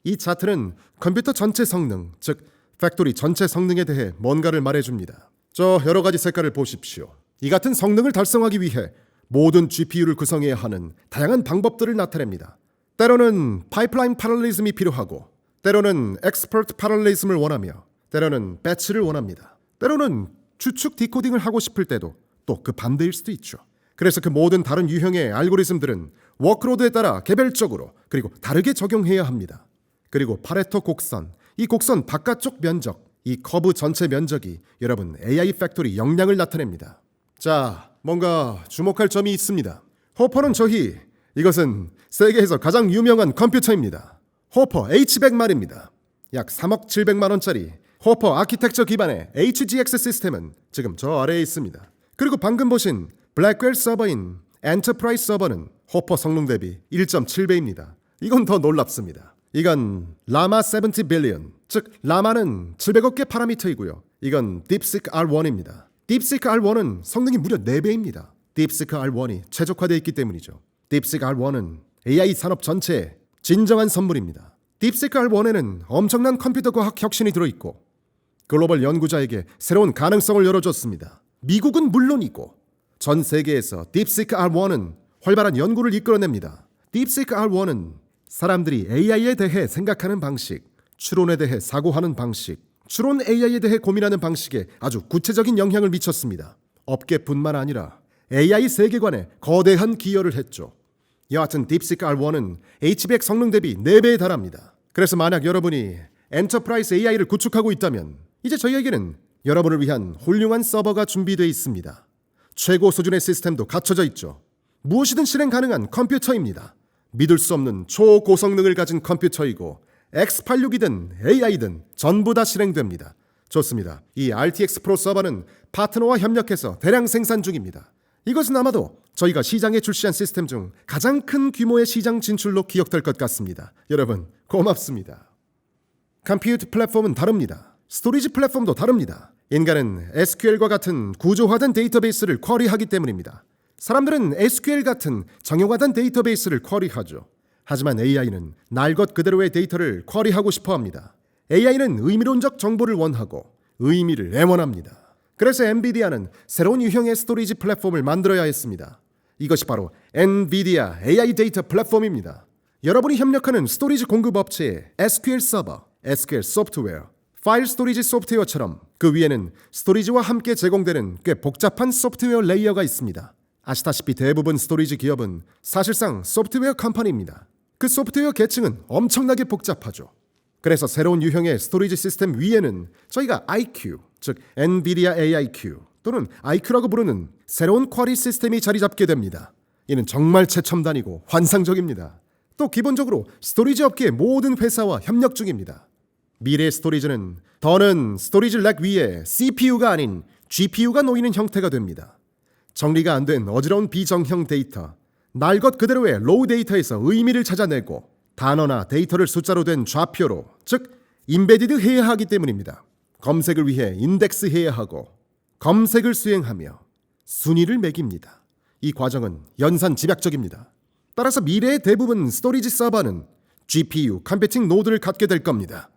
이 차트는 컴퓨터 전체 성능, 즉 팩토리 전체 성능에 대해 뭔가를 말해줍니다. 저 여러 가지 색깔을 보십시오. 이 같은 성능을 달성하기 위해 모든 GPU를 구성해야 하는 다양한 방법들을 나타냅니다. 때로는 파이프라인 패럴리즘이 필요하고, 때로는 엑스퍼트 패럴리즘을 원하며, 때로는 배치를 원합니다. 때로는 추측 디코딩을 하고 싶을 때도 또 그 반대일 수도 있죠. 그래서 그 모든 다른 유형의 알고리즘들은 워크로드에 따라 개별적으로 그리고 다르게 적용해야 합니다. 그리고 파레토 곡선, 이 곡선 바깥쪽 면적, 이 커브 전체 면적이 여러분 AI 팩토리 역량을 나타냅니다. 자, 뭔가 주목할 점이 있습니다. 호퍼는 저희, 이것은 세계에서 가장 유명한 컴퓨터입니다. 호퍼 H100 말입니다. 약 3억 700만 원짜리 호퍼 아키텍처 기반의 HGX 시스템은 지금 저 아래에 있습니다. 그리고 방금 보신 블랙웰 서버인 엔터프라이즈 서버는 호퍼 성능 대비 1.7배입니다. 이건 더 놀랍습니다. 이건 라마 70 빌리언, 즉 라마는 700억 개 파라미터이고요. 이건 딥시크 R1입니다. 딥시크 R1은 성능이 무려 4배입니다. 딥시크 R1이 최적화되어 있기 때문이죠. 딥시크 R1은 AI 산업 전체의 진정한 선물입니다. 딥시크 R1에는 엄청난 컴퓨터 과학 혁신이 들어있고 글로벌 연구자에게 새로운 가능성을 열어줬습니다. 미국은 물론이고 전 세계에서 딥시크 R1은 활발한 연구를 이끌어냅니다. 딥시크 R1은 사람들이 AI에 대해 생각하는 방식, 추론에 대해 사고하는 방식, 추론 AI에 대해 고민하는 방식에 아주 구체적인 영향을 미쳤습니다. 업계뿐만 아니라 AI 세계관에 거대한 기여를 했죠. 여하튼 딥시크 R1은 H100 성능 대비 4배에 달합니다. 그래서 만약 여러분이 엔터프라이즈 AI를 구축하고 있다면 이제 저희에게는 여러분을 위한 훌륭한 서버가 준비되어 있습니다. 최고 수준의 시스템도 갖춰져 있죠. 무엇이든 실행 가능한 컴퓨터입니다. 믿을 수 없는 초고성능을 가진 컴퓨터이고 X86이든 AI든 전부 다 실행됩니다. 좋습니다. 이 RTX 프로 서버는 파트너와 협력해서 대량 생산 중입니다. 이것은 아마도 저희가 시장에 출시한 시스템 중 가장 큰 규모의 시장 진출로 기억될 것 같습니다. 여러분 고맙습니다. 컴퓨터 플랫폼은 다릅니다. 스토리지 플랫폼도 다릅니다. 인간은 SQL과 같은 구조화된 데이터베이스를 쿼리하기 때문입니다. 사람들은 SQL 같은 정형화된 데이터베이스를 쿼리하죠. 하지만 AI는 날 것 그대로의 데이터를 쿼리하고 싶어 합니다. AI는 의미론적 정보를 원하고 의미를 애원합니다. 그래서 엔비디아는 새로운 유형의 스토리지 플랫폼을 만들어야 했습니다. 이것이 바로 엔비디아 AI 데이터 플랫폼입니다. 여러분이 협력하는 스토리지 공급 업체의 SQL 서버, SQL 소프트웨어, 파일 스토리지 소프트웨어처럼 그 위에는 스토리지와 함께 제공되는 꽤 복잡한 소프트웨어 레이어가 있습니다. 아시다시피 대부분 스토리지 기업은 사실상 소프트웨어 컴퍼니입니다. 그 소프트웨어 계층은 엄청나게 복잡하죠. 그래서 새로운 유형의 스토리지 시스템 위에는 저희가 IQ, 즉 NVIDIA AIQ 또는 IQ라고 부르는 새로운 쿼리 시스템이 자리 잡게 됩니다. 이는 정말 최첨단이고 환상적입니다. 또 기본적으로 스토리지 업계의 모든 회사와 협력 중입니다. 미래의 스토리지는 더는 스토리지 렉 위에 CPU가 아닌 GPU가 놓이는 형태가 됩니다. 정리가 안 된 어지러운 비정형 데이터, 날 것 그대로의 로우 데이터에서 의미를 찾아내고 단어나 데이터를 숫자로 된 좌표로, 즉 임베디드 해야 하기 때문입니다. 검색을 위해 인덱스 해야 하고 검색을 수행하며 순위를 매깁니다. 이 과정은 연산 집약적입니다. 따라서 미래의 대부분 스토리지 서버는 GPU, 컴퓨팅 노드를 갖게 될 겁니다.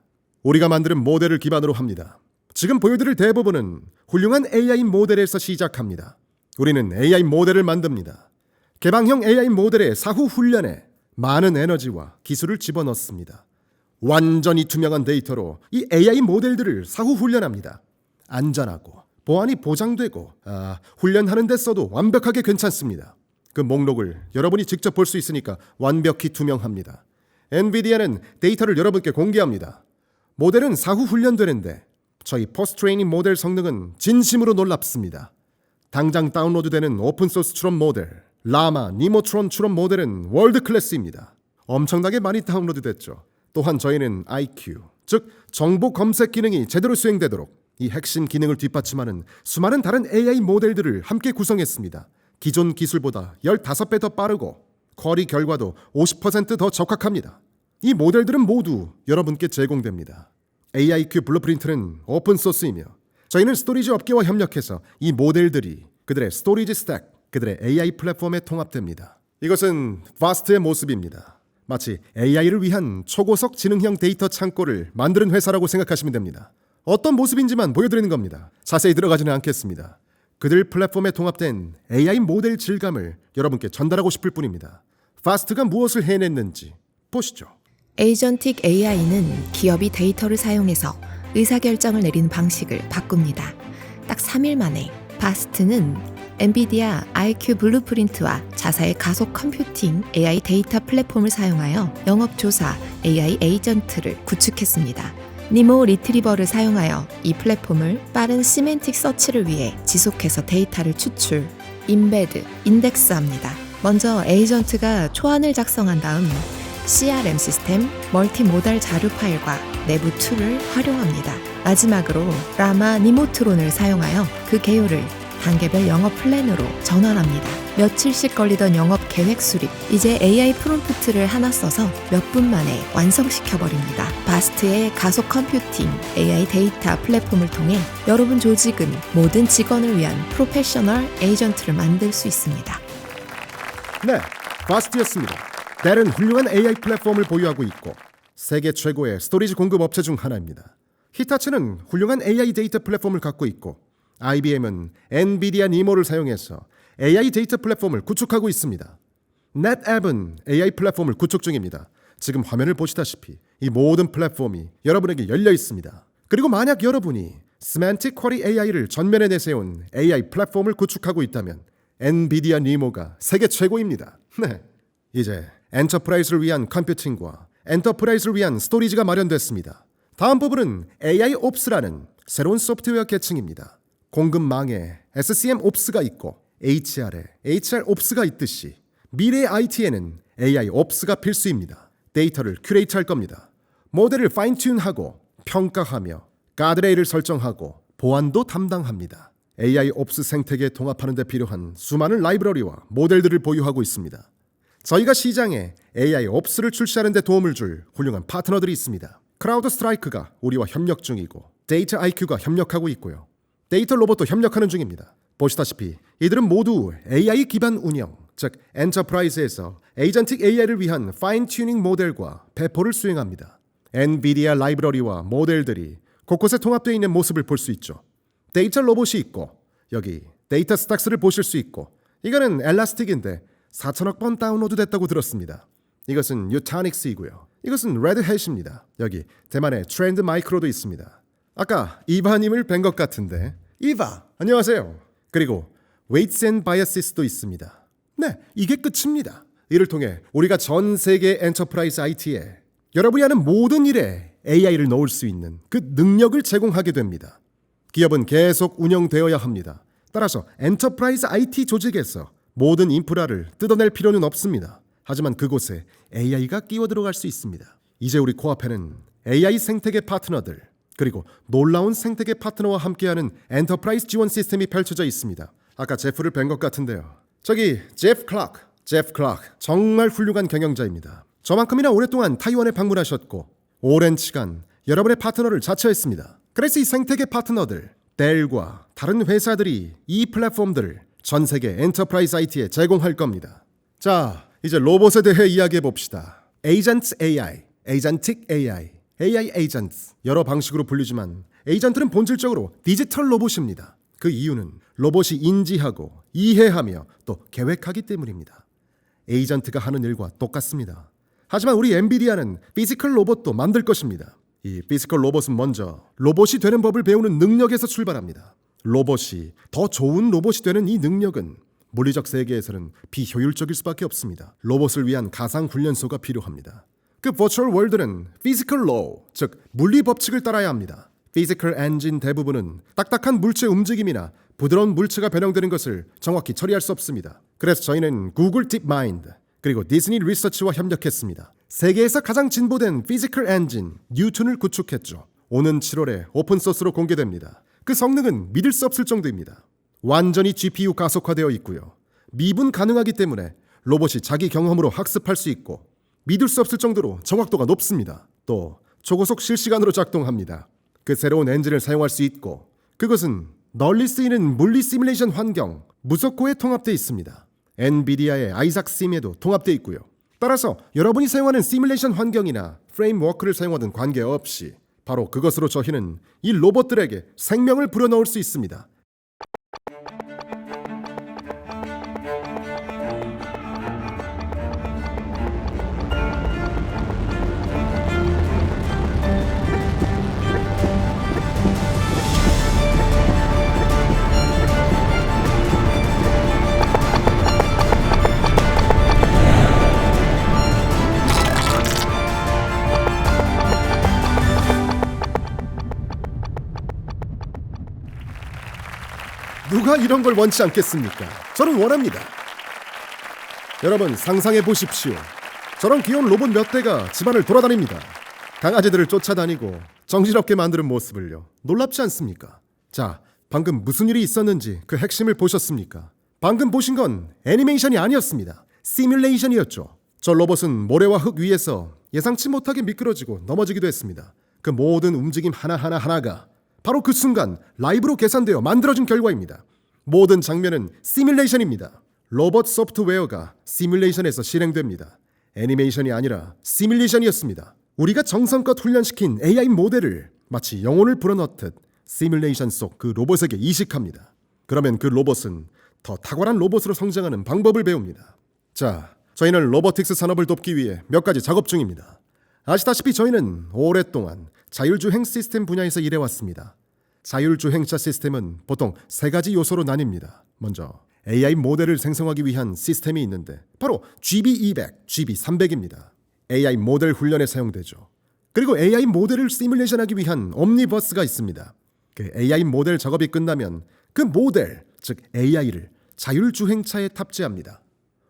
우리가 만드는 모델을 기반으로 합니다. 지금 보여드릴 대부분은 훌륭한 AI 모델에서 시작합니다. 우리는 AI 모델을 만듭니다. 개방형 AI 모델의 사후 훈련에 많은 에너지와 기술을 집어넣습니다. 완전히 투명한 데이터로 이 AI 모델들을 사후 훈련합니다. 안전하고 보안이 보장되고 훈련하는 데 써도 완벽하게 괜찮습니다. 그 목록을 여러분이 직접 볼 수 있으니까 완벽히 투명합니다. 엔비디아는 데이터를 여러분께 공개합니다. 모델은 사후 훈련되는데 저희 포스트 트레이닝 모델 성능은 진심으로 놀랍습니다. 당장 다운로드되는 오픈소스 추론 모델 라마, 니모트론 추론 모델은 월드 클래스입니다. 엄청나게 많이 다운로드됐죠. 또한 저희는 IQ, 즉 정보 검색 기능이 제대로 수행되도록 이 핵심 기능을 뒷받침하는 수많은 다른 AI 모델들을 함께 구성했습니다. 기존 기술보다 15배 더 빠르고 쿼리 결과도 50% 더 적확합니다. 이 모델들은 모두 여러분께 제공됩니다. AIQ 블루프린트는 오픈소스이며 저희는 스토리지 업계와 협력해서 이 모델들이 그들의 스토리지 스택, 그들의 AI 플랫폼에 통합됩니다. 이것은 바스트의 모습입니다. 마치 AI를 위한 초고속 지능형 데이터 창고를 만드는 회사라고 생각하시면 됩니다. 어떤 모습인지만 보여드리는 겁니다. 자세히 들어가지는 않겠습니다. 그들 플랫폼에 통합된 AI 모델 질감을 여러분께 전달하고 싶을 뿐입니다. 파스트가 무엇을 해냈는지 보시죠. 에이전틱 AI는 기업이 데이터를 사용해서 의사결정을 내리는 방식을 바꿉니다. 딱 3일 만에 바스트는 엔비디아 IQ 블루프린트와 자사의 가속 컴퓨팅 AI 데이터 플랫폼을 사용하여 영업조사 AI 에이전트를 구축했습니다. 니모 리트리버를 사용하여 이 플랫폼을 빠른 시멘틱 서치를 위해 지속해서 데이터를 추출, 임베드, 인덱스합니다. 먼저 에이전트가 초안을 작성한 다음 CRM 시스템, 멀티모달 자료 파일과 내부 툴을 활용합니다. 마지막으로 라마 니모트론을 사용하여 그 개요를 단계별 영업 플랜으로 전환합니다. 며칠씩 걸리던 영업 계획 수립, 이제 AI 프롬프트를 하나 써서 몇 분 만에 완성시켜버립니다. 바스트의 가속 컴퓨팅 AI 데이터 플랫폼을 통해 여러분 조직은 모든 직원을 위한 프로페셔널 에이전트를 만들 수 있습니다. 네, 바스트였습니다. 델은 훌륭한 AI 플랫폼을 보유하고 있고 세계 최고의 스토리지 공급 업체 중 하나입니다. 히타치는 훌륭한 AI 데이터 플랫폼을 갖고 있고 IBM은 엔비디아 니모를 사용해서 AI 데이터 플랫폼을 구축하고 있습니다. 넷앱은 AI 플랫폼을 구축 중입니다. 지금 화면을 보시다시피 이 모든 플랫폼이 여러분에게 열려 있습니다. 그리고 만약 여러분이 시멘틱 쿼리 AI를 전면에 내세운 AI 플랫폼을 구축하고 있다면 엔비디아 니모가 세계 최고입니다. 네, 이제 엔터프라이즈를 위한 컴퓨팅과 엔터프라이즈를 위한 스토리지가 마련됐습니다. 다음 부분은 AI 옵스라는 새로운 소프트웨어 계층입니다. 공급망에 SCM 옵스가 있고 HR에 HR 옵스가 있듯이 미래의 IT에는 AI 옵스가 필수입니다. 데이터를 큐레이트할 겁니다. 모델을 파인튠하고 평가하며 가드레일을 설정하고 보안도 담당합니다. AI 옵스 생태계에 통합하는 데 필요한 수많은 라이브러리와 모델들을 보유하고 있습니다. 저희가 시장에 AI 옵스를 출시하는 데 도움을 줄 훌륭한 파트너들이 있습니다. 크라우드 스트라이크가 우리와 협력 중이고 데이터 IQ가 협력하고 있고요. 데이터 로봇도 협력하는 중입니다. 보시다시피 이들은 모두 AI 기반 운영, 즉 엔터프라이즈에서 에이전틱 AI를 위한 파인 튜닝 모델과 배포를 수행합니다. 엔비디아 라이브러리와 모델들이 곳곳에 통합되어 있는 모습을 볼 수 있죠. 데이터 로봇이 있고 여기 데이터 스탁스를 보실 수 있고 이거는 엘라스틱인데 4천억 번 다운로드 됐다고 들었습니다. 이것은 유타닉스이고요. 이것은 레드햇입니다. 여기 대만의 트렌드 마이크로도 있습니다. 아까 이바님을 뵌 것 같은데 이바 안녕하세요. 그리고 웨이트스 앤 바이어시스도 있습니다. 네, 이게 끝입니다. 이를 통해 우리가 전 세계 엔터프라이즈 IT에 여러분이 하는 모든 일에 AI를 넣을 수 있는 그 능력을 제공하게 됩니다. 기업은 계속 운영되어야 합니다. 따라서 엔터프라이즈 IT 조직에서 모든 인프라를 뜯어낼 필요는 없습니다. 하지만 그곳에 AI가 끼워 들어갈 수 있습니다. 이제 우리 코앞에는 AI 생태계 파트너들 그리고 놀라운 생태계 파트너와 함께하는 엔터프라이즈 지원 시스템이 펼쳐져 있습니다. 아까 제프를 뵌 것 같은데요. 저기 제프 클락 정말 훌륭한 경영자입니다. 저만큼이나 오랫동안 타이완에 방문하셨고 오랜 시간 여러분의 파트너를 자처했습니다. 그래서 이 생태계 파트너들 델과 다른 회사들이 이 플랫폼들을 전 세계 엔터프라이즈 IT에 제공할 겁니다. 자, 이제 로봇에 대해 이야기해 봅시다. 에이전트 AI, 에이전틱 AI, AI 에이전트 여러 방식으로 불리지만 에이전트는 본질적으로 디지털 로봇입니다. 그 이유는 로봇이 인지하고 이해하며 또 계획하기 때문입니다. 에이전트가 하는 일과 똑같습니다. 하지만 우리 엔비디아는 피지컬 로봇도 만들 것입니다. 이 피지컬 로봇은 먼저 로봇이 되는 법을 배우는 능력에서 출발합니다. 로봇이 더 좋은 로봇이 되는 이 능력은 물리적 세계에서는 비효율적일 수밖에 없습니다. 로봇을 위한 가상 훈련소가 필요합니다. 그 버추얼 월드는 피지컬 로우, 즉 물리 법칙을 따라야 합니다. 피지컬 엔진 대부분은 딱딱한 물체 움직임이나 부드러운 물체가 변형되는 것을 정확히 처리할 수 없습니다. 그래서 저희는 구글 딥마인드 그리고 디즈니 리서치와 협력했습니다. 세계에서 가장 진보된 피지컬 엔진 뉴튼을 구축했죠. 오는 7월에 오픈소스로 공개됩니다. 그 성능은 믿을 수 없을 정도입니다. 완전히 GPU 가속화되어 있고요. 미분 가능하기 때문에 로봇이 자기 경험으로 학습할 수 있고 믿을 수 없을 정도로 정확도가 높습니다. 또 초고속 실시간으로 작동합니다. 그 새로운 엔진을 사용할 수 있고 그것은 널리 쓰이는 물리 시뮬레이션 환경 무소코에 통합되어 있습니다. 엔비디아의 아이삭 심에도 통합되어 있고요. 따라서 여러분이 사용하는 시뮬레이션 환경이나 프레임워크를 사용하든 관계없이 바로 그것으로 저희는 이 로봇들에게 생명을 불어넣을 수 있습니다. 누가 이런 걸 원치 않겠습니까? 저는 원합니다. 여러분 상상해 보십시오. 저런 귀여운 로봇 몇 대가 집안을 돌아다닙니다. 강아지들을 쫓아다니고 정신없게 만드는 모습을요. 놀랍지 않습니까? 자, 방금 무슨 일이 있었는지 그 핵심을 보셨습니까? 방금 보신 건 애니메이션이 아니었습니다. 시뮬레이션이었죠. 저 로봇은 모래와 흙 위에서 예상치 못하게 미끄러지고 넘어지기도 했습니다. 그 모든 움직임 하나가 바로 그 순간 라이브로 계산되어 만들어진 결과입니다. 모든 장면은 시뮬레이션입니다. 로봇 소프트웨어가 시뮬레이션에서 실행됩니다. 애니메이션이 아니라 시뮬레이션이었습니다. 우리가 정성껏 훈련시킨 AI 모델을 마치 영혼을 불어넣듯 시뮬레이션 속 그 로봇에게 이식합니다. 그러면 그 로봇은 더 탁월한 로봇으로 성장하는 방법을 배웁니다. 자, 저희는 로보틱스 산업을 돕기 위해 몇 가지 작업 중입니다. 아시다시피 저희는 오랫동안 자율주행 시스템 분야에서 일해왔습니다. 자율주행차 시스템은 보통 세 가지 요소로 나뉩니다. 먼저 AI 모델을 생성하기 위한 시스템이 있는데 바로 GB200, GB300입니다. AI 모델 훈련에 사용되죠. 그리고 AI 모델을 시뮬레이션하기 위한 옴니버스가 있습니다. 그 AI 모델 작업이 끝나면 그 모델, 즉 AI를 자율주행차에 탑재합니다.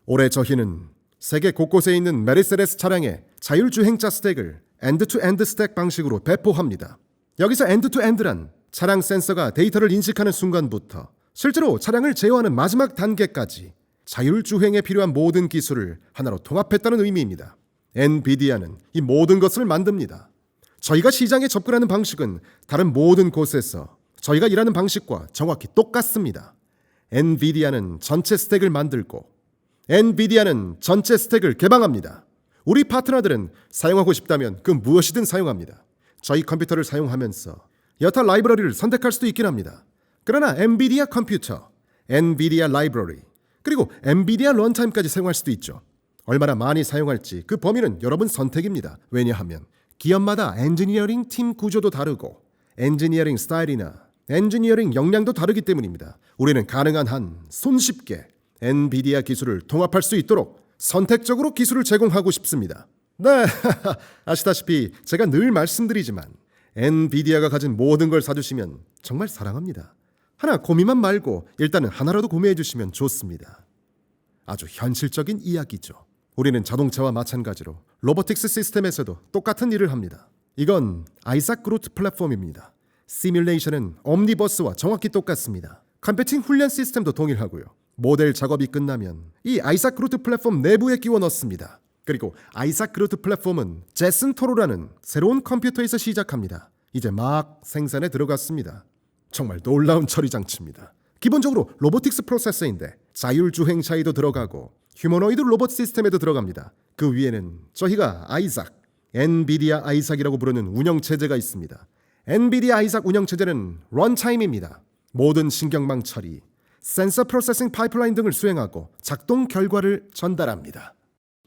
올해 저희는 세계 곳곳에 있는 메르세데스 차량의 자율주행차 스택을 엔드-투-엔드 스택 방식으로 배포합니다. 여기서 엔드-투-엔드란 차량 센서가 데이터를 인식하는 순간부터 실제로 차량을 제어하는 마지막 단계까지 자율주행에 필요한 모든 기술을 하나로 통합했다는 의미입니다. 엔비디아는 이 모든 것을 만듭니다. 저희가 시장에 접근하는 방식은 다른 모든 곳에서 저희가 일하는 방식과 정확히 똑같습니다. 엔비디아는 전체 스택을 만들고 엔비디아는 전체 스택을 개방합니다. 우리 파트너들은 사용하고 싶다면 그 무엇이든 사용합니다. 저희 컴퓨터를 사용하면서 여타 라이브러리를 선택할 수도 있긴 합니다. 그러나 엔비디아 컴퓨터, 엔비디아 라이브러리, 그리고 엔비디아 런타임까지 사용할 수도 있죠. 얼마나 많이 사용할지 그 범위는 여러분 선택입니다. 왜냐하면 기업마다 엔지니어링 팀 구조도 다르고 엔지니어링 스타일이나 엔지니어링 역량도 다르기 때문입니다. 우리는 가능한 한 손쉽게 엔비디아 기술을 통합할 수 있도록 선택적으로 기술을 제공하고 싶습니다. 네, 아시다시피 제가 늘 말씀드리지만 엔비디아가 가진 모든 걸 사주시면 정말 사랑합니다. 하나 고민만 말고 일단은 하나라도 구매해 주시면 좋습니다. 아주 현실적인 이야기죠. 우리는 자동차와 마찬가지로 로보틱스 시스템에서도 똑같은 일을 합니다. 이건 아이삭 그루트 플랫폼입니다. 시뮬레이션은 옴니버스와 정확히 똑같습니다. 컴퓨팅 훈련 시스템도 동일하고요. 모델 작업이 끝나면 이 아이삭 그루트 플랫폼 내부에 끼워 넣습니다. 그리고 아이삭 그루트 플랫폼은 제슨 토로라는 새로운 컴퓨터에서 시작합니다. 이제 막 생산에 들어갔습니다. 정말 놀라운 처리 장치입니다. 기본적으로 로보틱스 프로세서인데 자율주행 차이도 들어가고 휴머노이드 로봇 시스템에도 들어갑니다. 그 위에는 저희가 아이삭, 엔비디아 아이삭이라고 부르는 운영체제가 있습니다. 엔비디아 아이삭 운영체제는 런타임입니다. 모든 신경망 처리, 센서 프로세싱 파이프라인 등을 수행하고 작동 결과를 전달합니다.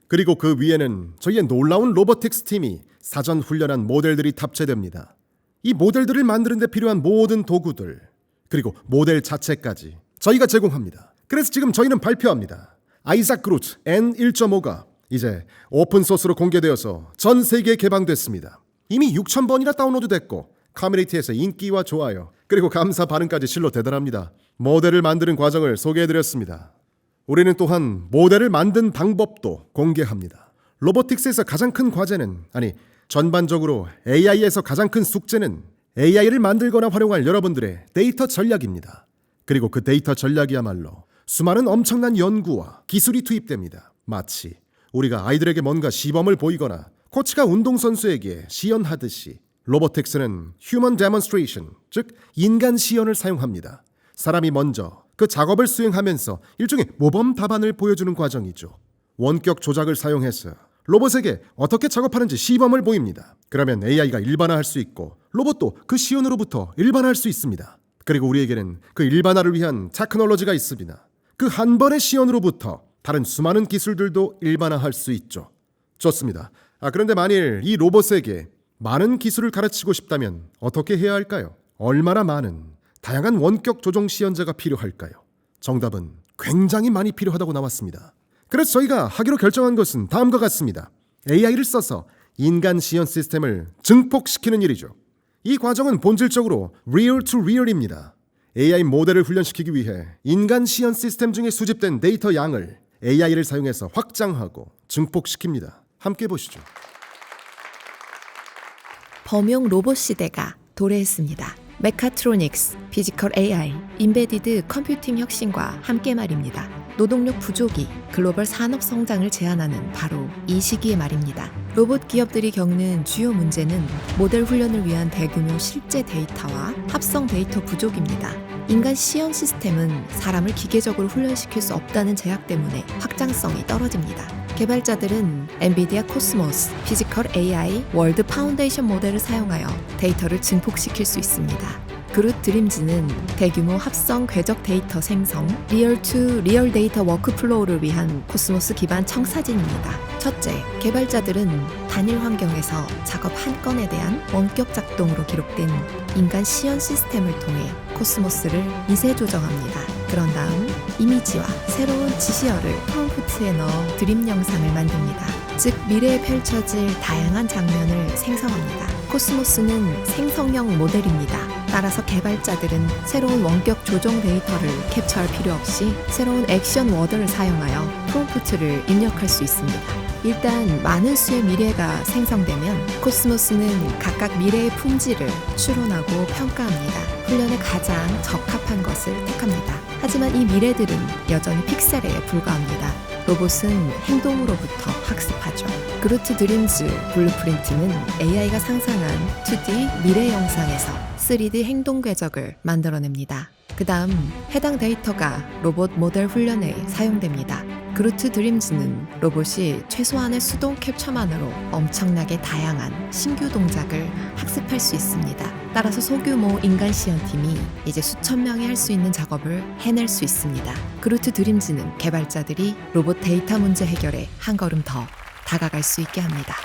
그리고 그 위에는 저희의 놀라운 로보틱스 팀이 사전 훈련한 모델들이 탑재됩니다. 이 모델들을 만드는 데 필요한 모든 도구들, 그리고 모델 자체까지 저희가 제공합니다. 그래서 지금 저희는 발표합니다. 아이삭 그루트 N1.5가 이제 오픈소스로 공개되어서 전 세계에 개방됐습니다. 이미 6,000번이나 다운로드 됐고 커뮤니티에서 인기와 좋아요, 그리고 감사 반응까지 실로 대단합니다. 모델을 만드는 과정을 소개해드렸습니다. 우리는 또한 모델을 만든 방법도 공개합니다. 로보틱스에서 가장 큰 과제는, 아니 전반적으로 AI에서 가장 큰 숙제는 AI를 만들거나 활용할 여러분들의 데이터 전략입니다. 그리고 그 데이터 전략이야말로 수많은 엄청난 연구와 기술이 투입됩니다. 마치 우리가 아이들에게 뭔가 시범을 보이거나 코치가 운동선수에게 시연하듯이 로보틱스는 휴먼 데몬스트레이션, 즉 인간 시연을 사용합니다. 사람이 먼저 그 작업을 수행하면서 일종의 모범 답안을 보여주는 과정이죠. 원격 조작을 사용해서 로봇에게 어떻게 작업하는지 시범을 보입니다. 그러면 AI가 일반화할 수 있고 로봇도 그 시연으로부터 일반화할 수 있습니다. 그리고 우리에게는 그 일반화를 위한 테크놀로지가 있습니다. 그 한 번의 시연으로부터 다른 수많은 기술들도 일반화할 수 있죠. 좋습니다. 그런데 만일 이 로봇에게 많은 기술을 가르치고 싶다면 어떻게 해야 할까요? 얼마나 많은 다양한 원격 조종 시연자가 필요할까요? 정답은 굉장히 많이 필요하다고 나왔습니다. 그래서 저희가 하기로 결정한 것은 다음과 같습니다. AI를 써서 인간 시연 시스템을 증폭시키는 일이죠. 이 과정은 본질적으로 real to real입니다. AI 모델을 훈련시키기 위해 인간 시연 시스템 중에 수집된 데이터 양을 AI를 사용해서 확장하고 증폭시킵니다. 함께 보시죠. 범용 로봇 시대가 도래했습니다. 메카트로닉스, 피지컬 AI, 인베디드 컴퓨팅 혁신과 함께 말입니다. 노동력 부족이 글로벌 산업 성장을 제한하는 바로 이 시기에 말입니다. 로봇 기업들이 겪는 주요 문제는 모델 훈련을 위한 대규모 실제 데이터와 합성 데이터 부족입니다. 인간 시연 시스템은 사람을 기계적으로 훈련시킬 수 없다는 제약 때문에 확장성이 떨어집니다. 개발자들은 엔비디아 코스모스, 피지컬 AI, 월드 파운데이션 모델을 사용하여 데이터를 증폭시킬 수 있습니다. 그룹 드림즈는 대규모 합성 궤적 데이터 생성, 리얼 투 리얼 데이터 워크플로우를 위한 코스모스 기반 청사진입니다. 첫째, 개발자들은 단일 환경에서 작업 한 건에 대한 원격 작동으로 기록된 인간 시연 시스템을 통해 코스모스를 미세 조정합니다. 그런 다음 이미지와 새로운 지시어를 프롬프트에 넣어 드림 영상을 만듭니다. 즉 미래에 펼쳐질 다양한 장면을 생성합니다. 코스모스는 생성형 모델입니다. 따라서 개발자들은 새로운 원격 조정 데이터를 캡처할 필요 없이 새로운 액션 워드를 사용하여 프롬프트를 입력할 수 있습니다. 일단 많은 수의 미래가 생성되면 코스모스는 각각 미래의 품질을 추론하고 평가합니다. 훈련에 가장 적합한 것을 택합니다. 하지만 이 미래들은 여전히 픽셀에 불과합니다. 로봇은 행동으로부터 학습하죠. 그루트 드림즈 블루프린트는 AI가 상상한 2D 미래 영상에서 3D 행동 궤적을 만들어냅니다. 그 다음 해당 데이터가 로봇 모델 훈련에 사용됩니다. 그루트 드림즈는 로봇이 최소한의 수동 캡처만으로 엄청나게 다양한 신규 동작을 학습할 수 있습니다. 따라서 소규모 인간 시연팀이 이제 수천 명이 할 수 있는 작업을 해낼 수 있습니다. 그루트 드림즈는 개발자들이 로봇 데이터 문제 해결에 한 걸음 더 다가갈 수 있게 합니다.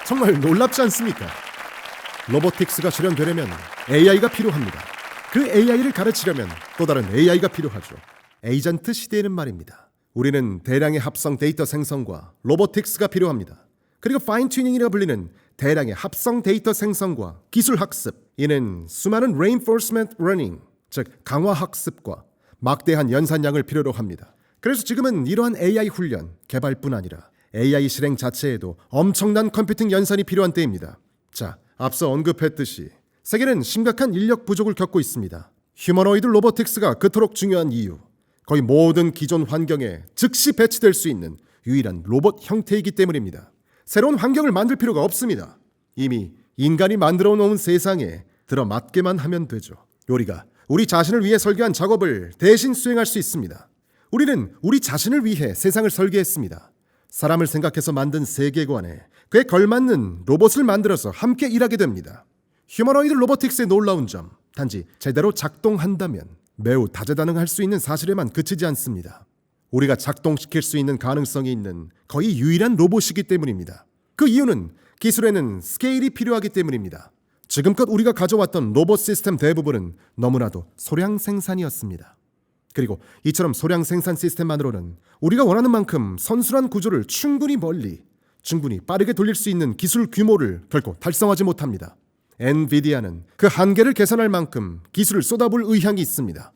정말 놀랍지 않습니까? 로보틱스가 실현되려면 AI가 필요합니다. 그 AI를 가르치려면 또 다른 AI가 필요하죠. 에이전트 시대에는 말입니다. 우리는 대량의 합성 데이터 생성과 로보틱스가 필요합니다. 그리고 파인 튜닝이라 불리는 대량의 합성 데이터 생성과 기술 학습, 이는 수많은 reinforcement learning, 즉 강화 학습과 막대한 연산량을 필요로 합니다. 그래서 지금은 이러한 AI 훈련, 개발뿐 아니라 AI 실행 자체에도 엄청난 컴퓨팅 연산이 필요한 때입니다. 자, 앞서 언급했듯이 세계는 심각한 인력 부족을 겪고 있습니다. 휴머노이드 로보틱스가 그토록 중요한 이유, 거의 모든 기존 환경에 즉시 배치될 수 있는 유일한 로봇 형태이기 때문입니다. 새로운 환경을 만들 필요가 없습니다. 이미 인간이 만들어 놓은 세상에 들어맞게만 하면 되죠. 우리가 우리 자신을 위해 설계한 작업을 대신 수행할 수 있습니다. 우리는 우리 자신을 위해 세상을 설계했습니다. 사람을 생각해서 만든 세계관에 그에 걸맞는 로봇을 만들어서 함께 일하게 됩니다. 휴머노이드 로보틱스의 놀라운 점, 단지 제대로 작동한다면 매우 다재다능할 수 있는 사실에만 그치지 않습니다. 우리가 작동시킬 수 있는 가능성이 있는 거의 유일한 로봇이기 때문입니다. 그 이유는 기술에는 스케일이 필요하기 때문입니다. 지금껏 우리가 가져왔던 로봇 시스템 대부분은 너무나도 소량 생산이었습니다. 그리고 이처럼 소량 생산 시스템만으로는 우리가 원하는 만큼 선순환 구조를 충분히 빠르게 돌릴 수 있는 기술 규모를 결코 달성하지 못합니다. 엔비디아는 그 한계를 개선할 만큼 기술을 쏟아부을 의향이 있습니다.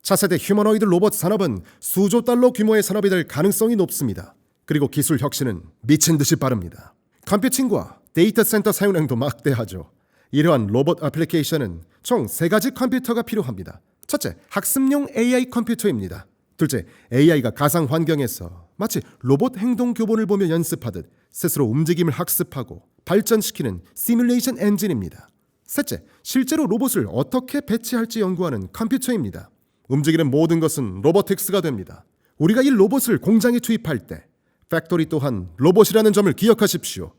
차세대 휴머노이드 로봇 산업은 수조 달러 규모의 산업이 될 가능성이 높습니다. 그리고 기술 혁신은 미친 듯이 빠릅니다. 컴퓨팅과 데이터 센터 사용량도 막대하죠. 이러한 로봇 애플리케이션은 총 3가지 컴퓨터가 필요합니다. 첫째, 학습용 AI 컴퓨터입니다. 둘째, AI가 가상 환경에서 마치 로봇 행동 교본을 보며 연습하듯 스스로 움직임을 학습하고 발전시키는 시뮬레이션 엔진입니다. 셋째, 실제로 로봇을 어떻게 배치할지 연구하는 컴퓨터입니다. 움직이는 모든 것은 로보틱스가 됩니다. 우리가 이 로봇을 공장에 투입할 때 팩토리 또한 로봇이라는 점을 기억하십시오.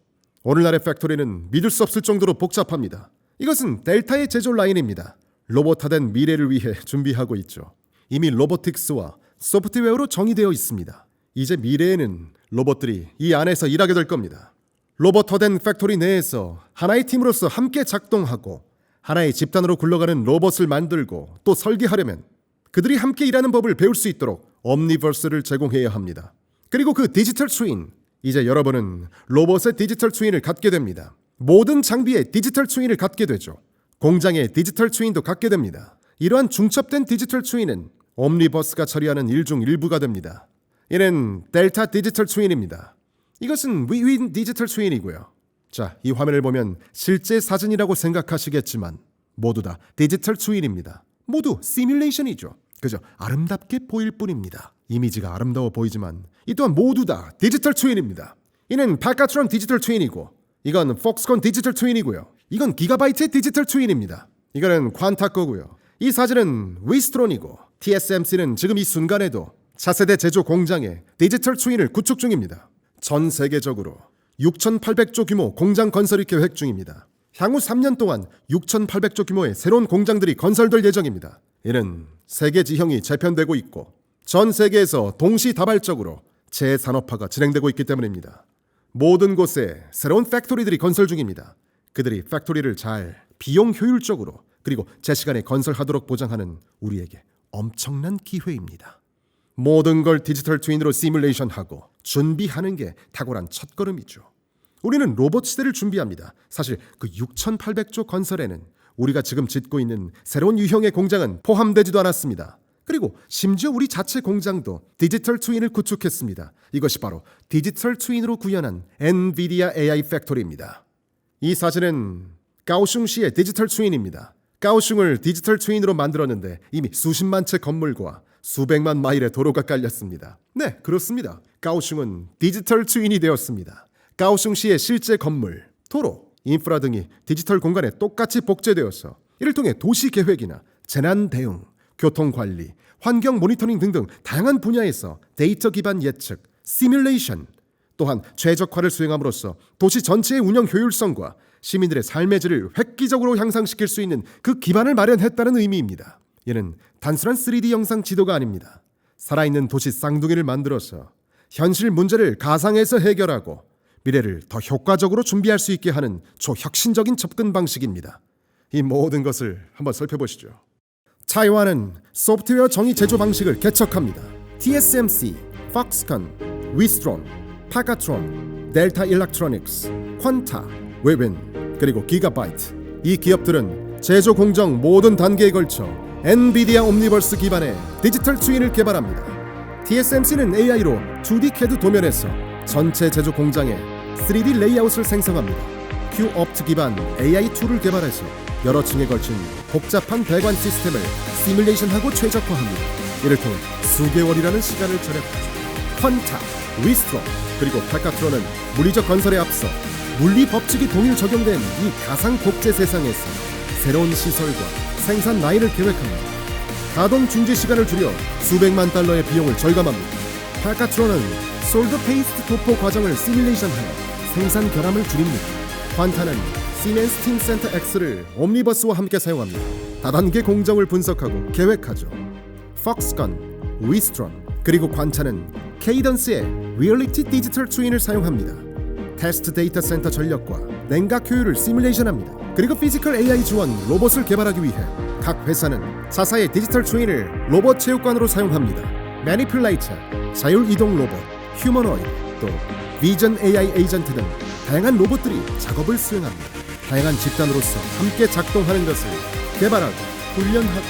오늘날의 팩토리는 믿을 수 없을 정도로 복잡합니다. 이것은 델타의 제조 라인입니다. 로봇화된 미래를 위해 준비하고 있죠. 이미 로보틱스와 소프트웨어로 정의되어 있습니다. 이제 미래에는 로봇들이 이 안에서 일하게 될 겁니다. 로봇화된 팩토리 내에서 하나의 팀으로서 함께 작동하고 하나의 집단으로 굴러가는 로봇을 만들고 또 설계하려면 그들이 함께 일하는 법을 배울 수 있도록 옴니버스를 제공해야 합니다. 그리고 그 디지털 트윈, 이제 여러분은 로봇의 디지털 트윈을 갖게 됩니다. 모든 장비에 디지털 트윈을 갖게 되죠. 공장에 디지털 트윈도 갖게 됩니다. 이러한 중첩된 디지털 트윈은 옴니버스가 처리하는 일 중 일부가 됩니다. 이는 델타 디지털 트윈입니다. 이것은 위윈 디지털 트윈이고요. 자, 이 화면을 보면 실제 사진이라고 생각하시겠지만 모두 다 디지털 트윈입니다. 모두 시뮬레이션이죠. 그저 아름답게 보일 뿐입니다. 이미지가 아름다워 보이지만 이 또한 모두 다 디지털 트윈입니다. 이는 바카트론 디지털 트윈이고 이건 폭스콘 디지털 트윈이고요. 이건 기가바이트의 디지털 트윈입니다. 이거는 퀀타 거고요. 이 사진은 위스트론이고 TSMC는 지금 이 순간에도 차세대 제조 공장에 디지털 트윈을 구축 중입니다. 전 세계적으로 6,800조 규모 공장 건설이 계획 중입니다. 향후 3년 동안 6,800조 규모의 새로운 공장들이 건설될 예정입니다. 이는 세계 지형이 재편되고 있고 전 세계에서 동시다발적으로 재산업화가 진행되고 있기 때문입니다. 모든 곳에 새로운 팩토리들이 건설 중입니다. 그들이 팩토리를 잘 비용 효율적으로 그리고 제 시간에 건설하도록 보장하는 우리에게 엄청난 기회입니다. 모든 걸 디지털 트윈으로 시뮬레이션하고 준비하는 게 탁월한 첫걸음이죠. 우리는 로봇 시대를 준비합니다. 사실 그 6,800조 건설에는 우리가 지금 짓고 있는 새로운 유형의 공장은 포함되지도 않았습니다. 그리고 심지어 우리 자체 공장도 디지털 트윈을 구축했습니다. 이것이 바로 디지털 트윈으로 구현한 엔비디아 AI 팩토리입니다. 이 사진은 가오슝시의 디지털 트윈입니다. 가오슝을 디지털 트윈으로 만들었는데 이미 수십만 채 건물과 수백만 마일의 도로가 깔렸습니다. 네, 그렇습니다. 가오슝은 디지털 트윈이 되었습니다. 가오슝시의 실제 건물, 도로, 인프라 등이 디지털 공간에 똑같이 복제되어서 이를 통해 도시 계획이나 재난 대응, 교통 관리, 환경 모니터링 등등 다양한 분야에서 데이터 기반 예측, 시뮬레이션, 또한 최적화를 수행함으로써 도시 전체의 운영 효율성과 시민들의 삶의 질을 획기적으로 향상시킬 수 있는 그 기반을 마련했다는 의미입니다. 이는 단순한 3D 영상 지도가 아닙니다. 살아있는 도시 쌍둥이를 만들어서 현실 문제를 가상에서 해결하고 미래를 더 효과적으로 준비할 수 있게 하는 초혁신적인 접근 방식입니다. 이 모든 것을 한번 살펴보시죠. 타이완은 소프트웨어 정의 제조 방식을 개척합니다. TSMC, Foxconn, Wistron, 파카트론, 델타 일렉트로닉스, 퀀타, 웨빈, 그리고 기가바이트. 이 기업들은 제조 공정 모든 단계에 걸쳐 엔비디아 옴니버스 기반의 디지털 트윈을 개발합니다. TSMC는 AI로 2D CAD 도면에서 전체 제조 공장에 3D 레이아웃을 생성합니다. 큐옵트 기반 AI 툴을 개발해서 여러 층에 걸친 복잡한 배관 시스템을 시뮬레이션하고 최적화합니다. 이를 통해 수개월이라는 시간을 절약하죠. 퀀타, 위스트롬, 그리고 파카트론은 물리적 건설에 앞서 물리 법칙이 동일 적용된 이 가상 복제 세상에서 새로운 시설과 생산 라인을 계획합니다. 가동 중지 시간을 줄여 수백만 달러의 비용을 절감합니다. 파카트론은 솔더 페이스트 도포 과정을 시뮬레이션하여 생산 결함을 줄입니다. 퀀타는 시멘스 팀센터 X를 옴니버스와 함께 사용합니다. 다단계 공정을 분석하고 계획하죠. 폭스건, 위스트론, 그리고 퀀타는 케이던스의 리얼리티 디지털 트윈을 사용합니다. 테스트 데이터 센터 전력과 냉각 효율을 시뮬레이션합니다. 그리고 피지컬 AI 지원 로봇을 개발하기 위해 각 회사는 자사의 디지털 트윈을 로봇 체육관으로 사용합니다. 매니플레이터, 자율 이동 로봇, 휴머노이드, 또 비전 AI 에이전트 등 다양한 로봇들이 작업을 수행합니다. 다양한 집단으로서 함께 작동하는 것을 개발하고 훈련하고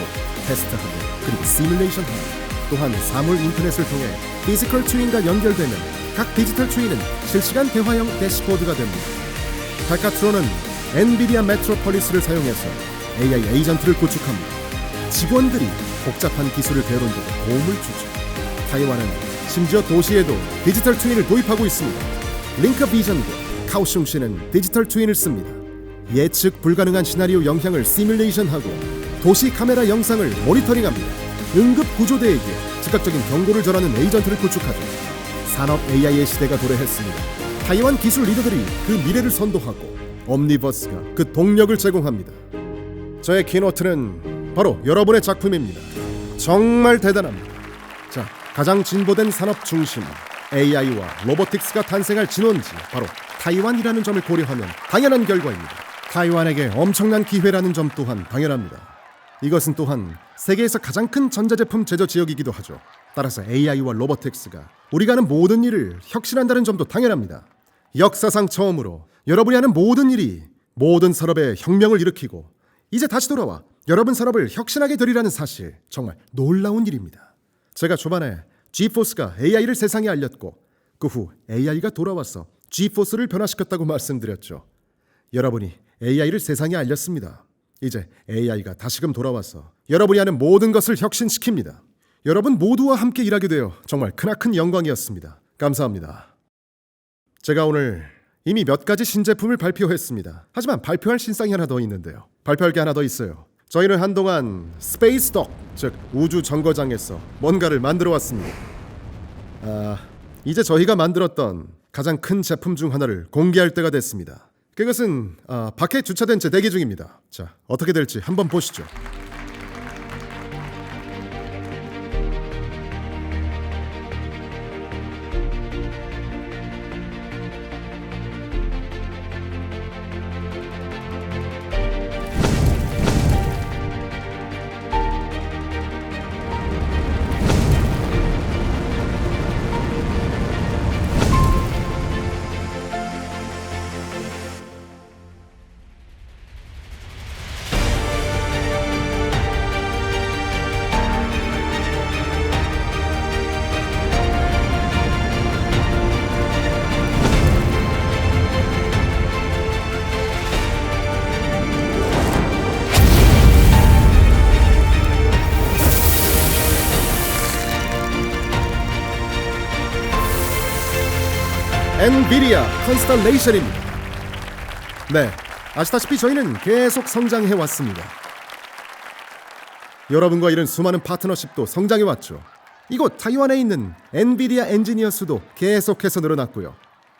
테스트하고 그리고 시뮬레이션하고 또한 사물 인터넷을 통해 피지컬 트윈과 연결되면 각 디지털 트윈은 실시간 대화형 대시보드가 됩니다. 파카트론은 엔비디아 메트로폴리스를 사용해서 AI 에이전트를 구축합니다. 직원들이 복잡한 기술을 배우는 데 도움을 주죠. 타이완은 심지어 도시에도 디지털 트윈을 도입하고 있습니다. 링크 비전과 카오슝시는 디지털 트윈을 씁니다. 예측 불가능한 시나리오 영향을 시뮬레이션하고 도시 카메라 영상을 모니터링합니다. 응급 구조대에게 즉각적인 경고를 전하는 에이전트를 구축하죠. 산업 AI의 시대가 도래했습니다. 타이완 기술 리더들이 그 미래를 선도하고 옴니버스가 그 동력을 제공합니다. 저의 키노트는 바로 여러분의 작품입니다. 정말 대단합니다. 자, 가장 진보된 산업 중심 AI와 로보틱스가 탄생할 진원지 바로 타이완이라는 점을 고려하면 당연한 결과입니다. 타이완에게 엄청난 기회라는 점 또한 당연합니다. 이것은 또한 세계에서 가장 큰 전자제품 제조 지역이기도 하죠. 따라서 AI와 로보틱스가 우리가 하는 모든 일을 혁신한다는 점도 당연합니다. 역사상 처음으로 여러분이 하는 모든 일이 모든 산업에 혁명을 일으키고 이제 다시 돌아와 여러분 산업을 혁신하게 되리라는 사실, 정말 놀라운 일입니다. 제가 초반에 G포스가 AI를 세상에 알렸고 그 후 AI가 돌아와서 G포스를 변화시켰다고 말씀드렸죠. 여러분이 AI를 세상에 알렸습니다. 이제 AI가 다시금 돌아와서 여러분이 하는 모든 것을 혁신시킵니다. 여러분 모두와 함께 일하게 되어 정말 크나큰 영광이었습니다. 감사합니다. 제가 오늘 이미 몇 가지 신제품을 발표했습니다. 하지만 발표할 신상이 하나 더 있는데요. 발표할 게 하나 더 있어요. 저희는 한동안 스페이스덕, 즉 우주 정거장에서 뭔가를 만들어 왔습니다. 이제 저희가 만들었던 가장 큰 제품 중 하나를 공개할 때가 됐습니다. 그것은 밖에 주차된 채 대기 중입니다. 자, 어떻게 될지 한번 보시죠. 엔비디아 컨스텔레이션입니다. 네, 아시다시피 저희는 계속 성장해 왔습니다. 여러분과 이룬 수많은 파트너십도 성장해 왔죠. 이곳 타이완에 있는 엔비디아 엔지니어 수도 계속해서 늘어났고요.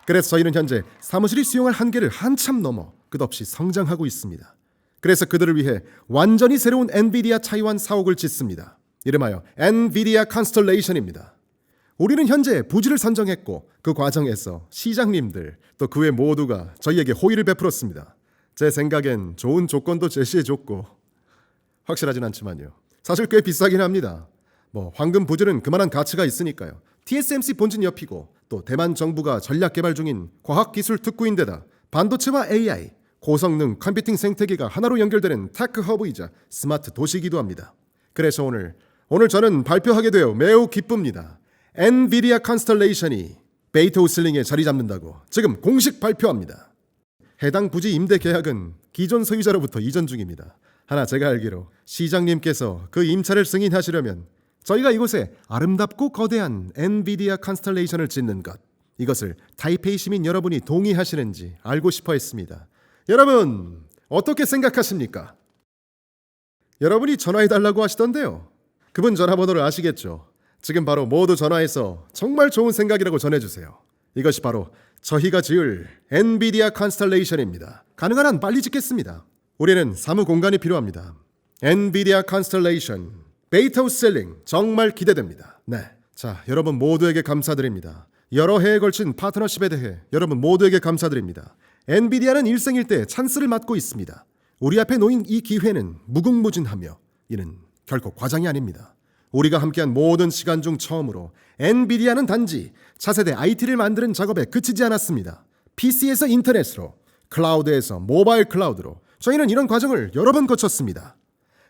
그래서 저희는 현재 사무실이 수용할 한계를 한참 넘어 끝없이 성장하고 있습니다. 그래서 그들을 위해 완전히 새로운 엔비디아 타이완 사옥을 짓습니다. 이름하여 엔비디아 컨스텔레이션입니다. 우리는 현재 부지를 선정했고 그 과정에서 시장님들 또 그 외 모두가 저희에게 호의를 베풀었습니다. 제 생각엔 좋은 조건도 제시해줬고 확실하진 않지만요. 사실 꽤 비싸긴 합니다. 황금 부지는 그만한 가치가 있으니까요. TSMC 본진 옆이고 또 대만 정부가 전략 개발 중인 과학기술 특구인데다 반도체와 AI, 고성능 컴퓨팅 생태계가 하나로 연결되는 테크 허브이자 스마트 도시이기도 합니다. 그래서 오늘 저는 발표하게 되어 매우 기쁩니다. 엔비디아 컨스텔레이션이 베이트오슬링에 자리 잡는다고 지금 공식 발표합니다. 해당 부지 임대 계약은 기존 소유자로부터 이전 중입니다. 하나 제가 알기로 시장님께서 그 임차를 승인하시려면 저희가 이곳에 아름답고 거대한 엔비디아 컨스텔레이션을 짓는 것, 이것을 타이페이 시민 여러분이 동의하시는지 알고 싶어 했습니다. 여러분 어떻게 생각하십니까? 여러분이 전화해달라고 하시던데요. 그분 전화번호를 아시겠죠? 지금 바로 모두 전화해서 정말 좋은 생각이라고 전해주세요. 이것이 바로 저희가 지을 엔비디아 컨스텔레이션입니다. 가능한 한 빨리 짓겠습니다. 우리는 사무 공간이 필요합니다. 엔비디아 컨스텔레이션 베이트오슬링 정말 기대됩니다. 네, 자 여러분 모두에게 감사드립니다. 여러 해에 걸친 파트너십에 대해 여러분 모두에게 감사드립니다. 엔비디아는 일생일대 찬스를 맞고 있습니다. 우리 앞에 놓인 이 기회는 무궁무진하며 이는 결코 과장이 아닙니다. 우리가 함께한 모든 시간 중 처음으로 엔비디아는 단지 차세대 IT를 만드는 작업에 그치지 않았습니다. PC에서 인터넷으로, 클라우드에서 모바일 클라우드로 저희는 이런 과정을 여러 번 거쳤습니다.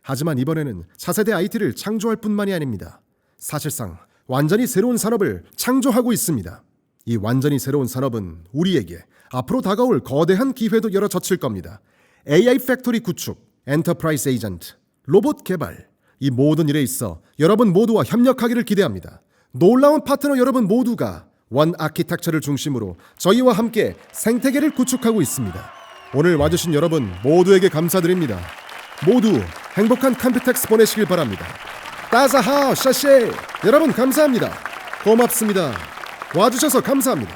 하지만 이번에는 차세대 IT를 창조할 뿐만이 아닙니다. 사실상 완전히 새로운 산업을 창조하고 있습니다. 이 완전히 새로운 산업은 우리에게 앞으로 다가올 거대한 기회도 열어젖힐 겁니다. AI 팩토리 구축, 엔터프라이즈 에이전트, 로봇 개발, 이 모든 일에 있어 여러분 모두와 협력하기를 기대합니다. 놀라운 파트너 여러분 모두가 원 아키텍처를 중심으로 저희와 함께 생태계를 구축하고 있습니다. 오늘 와주신 여러분 모두에게 감사드립니다. 모두 행복한 컴퓨텍스 보내시길 바랍니다. 따사하오 샤쉐 여러분 감사합니다. 고맙습니다. 와주셔서 감사합니다.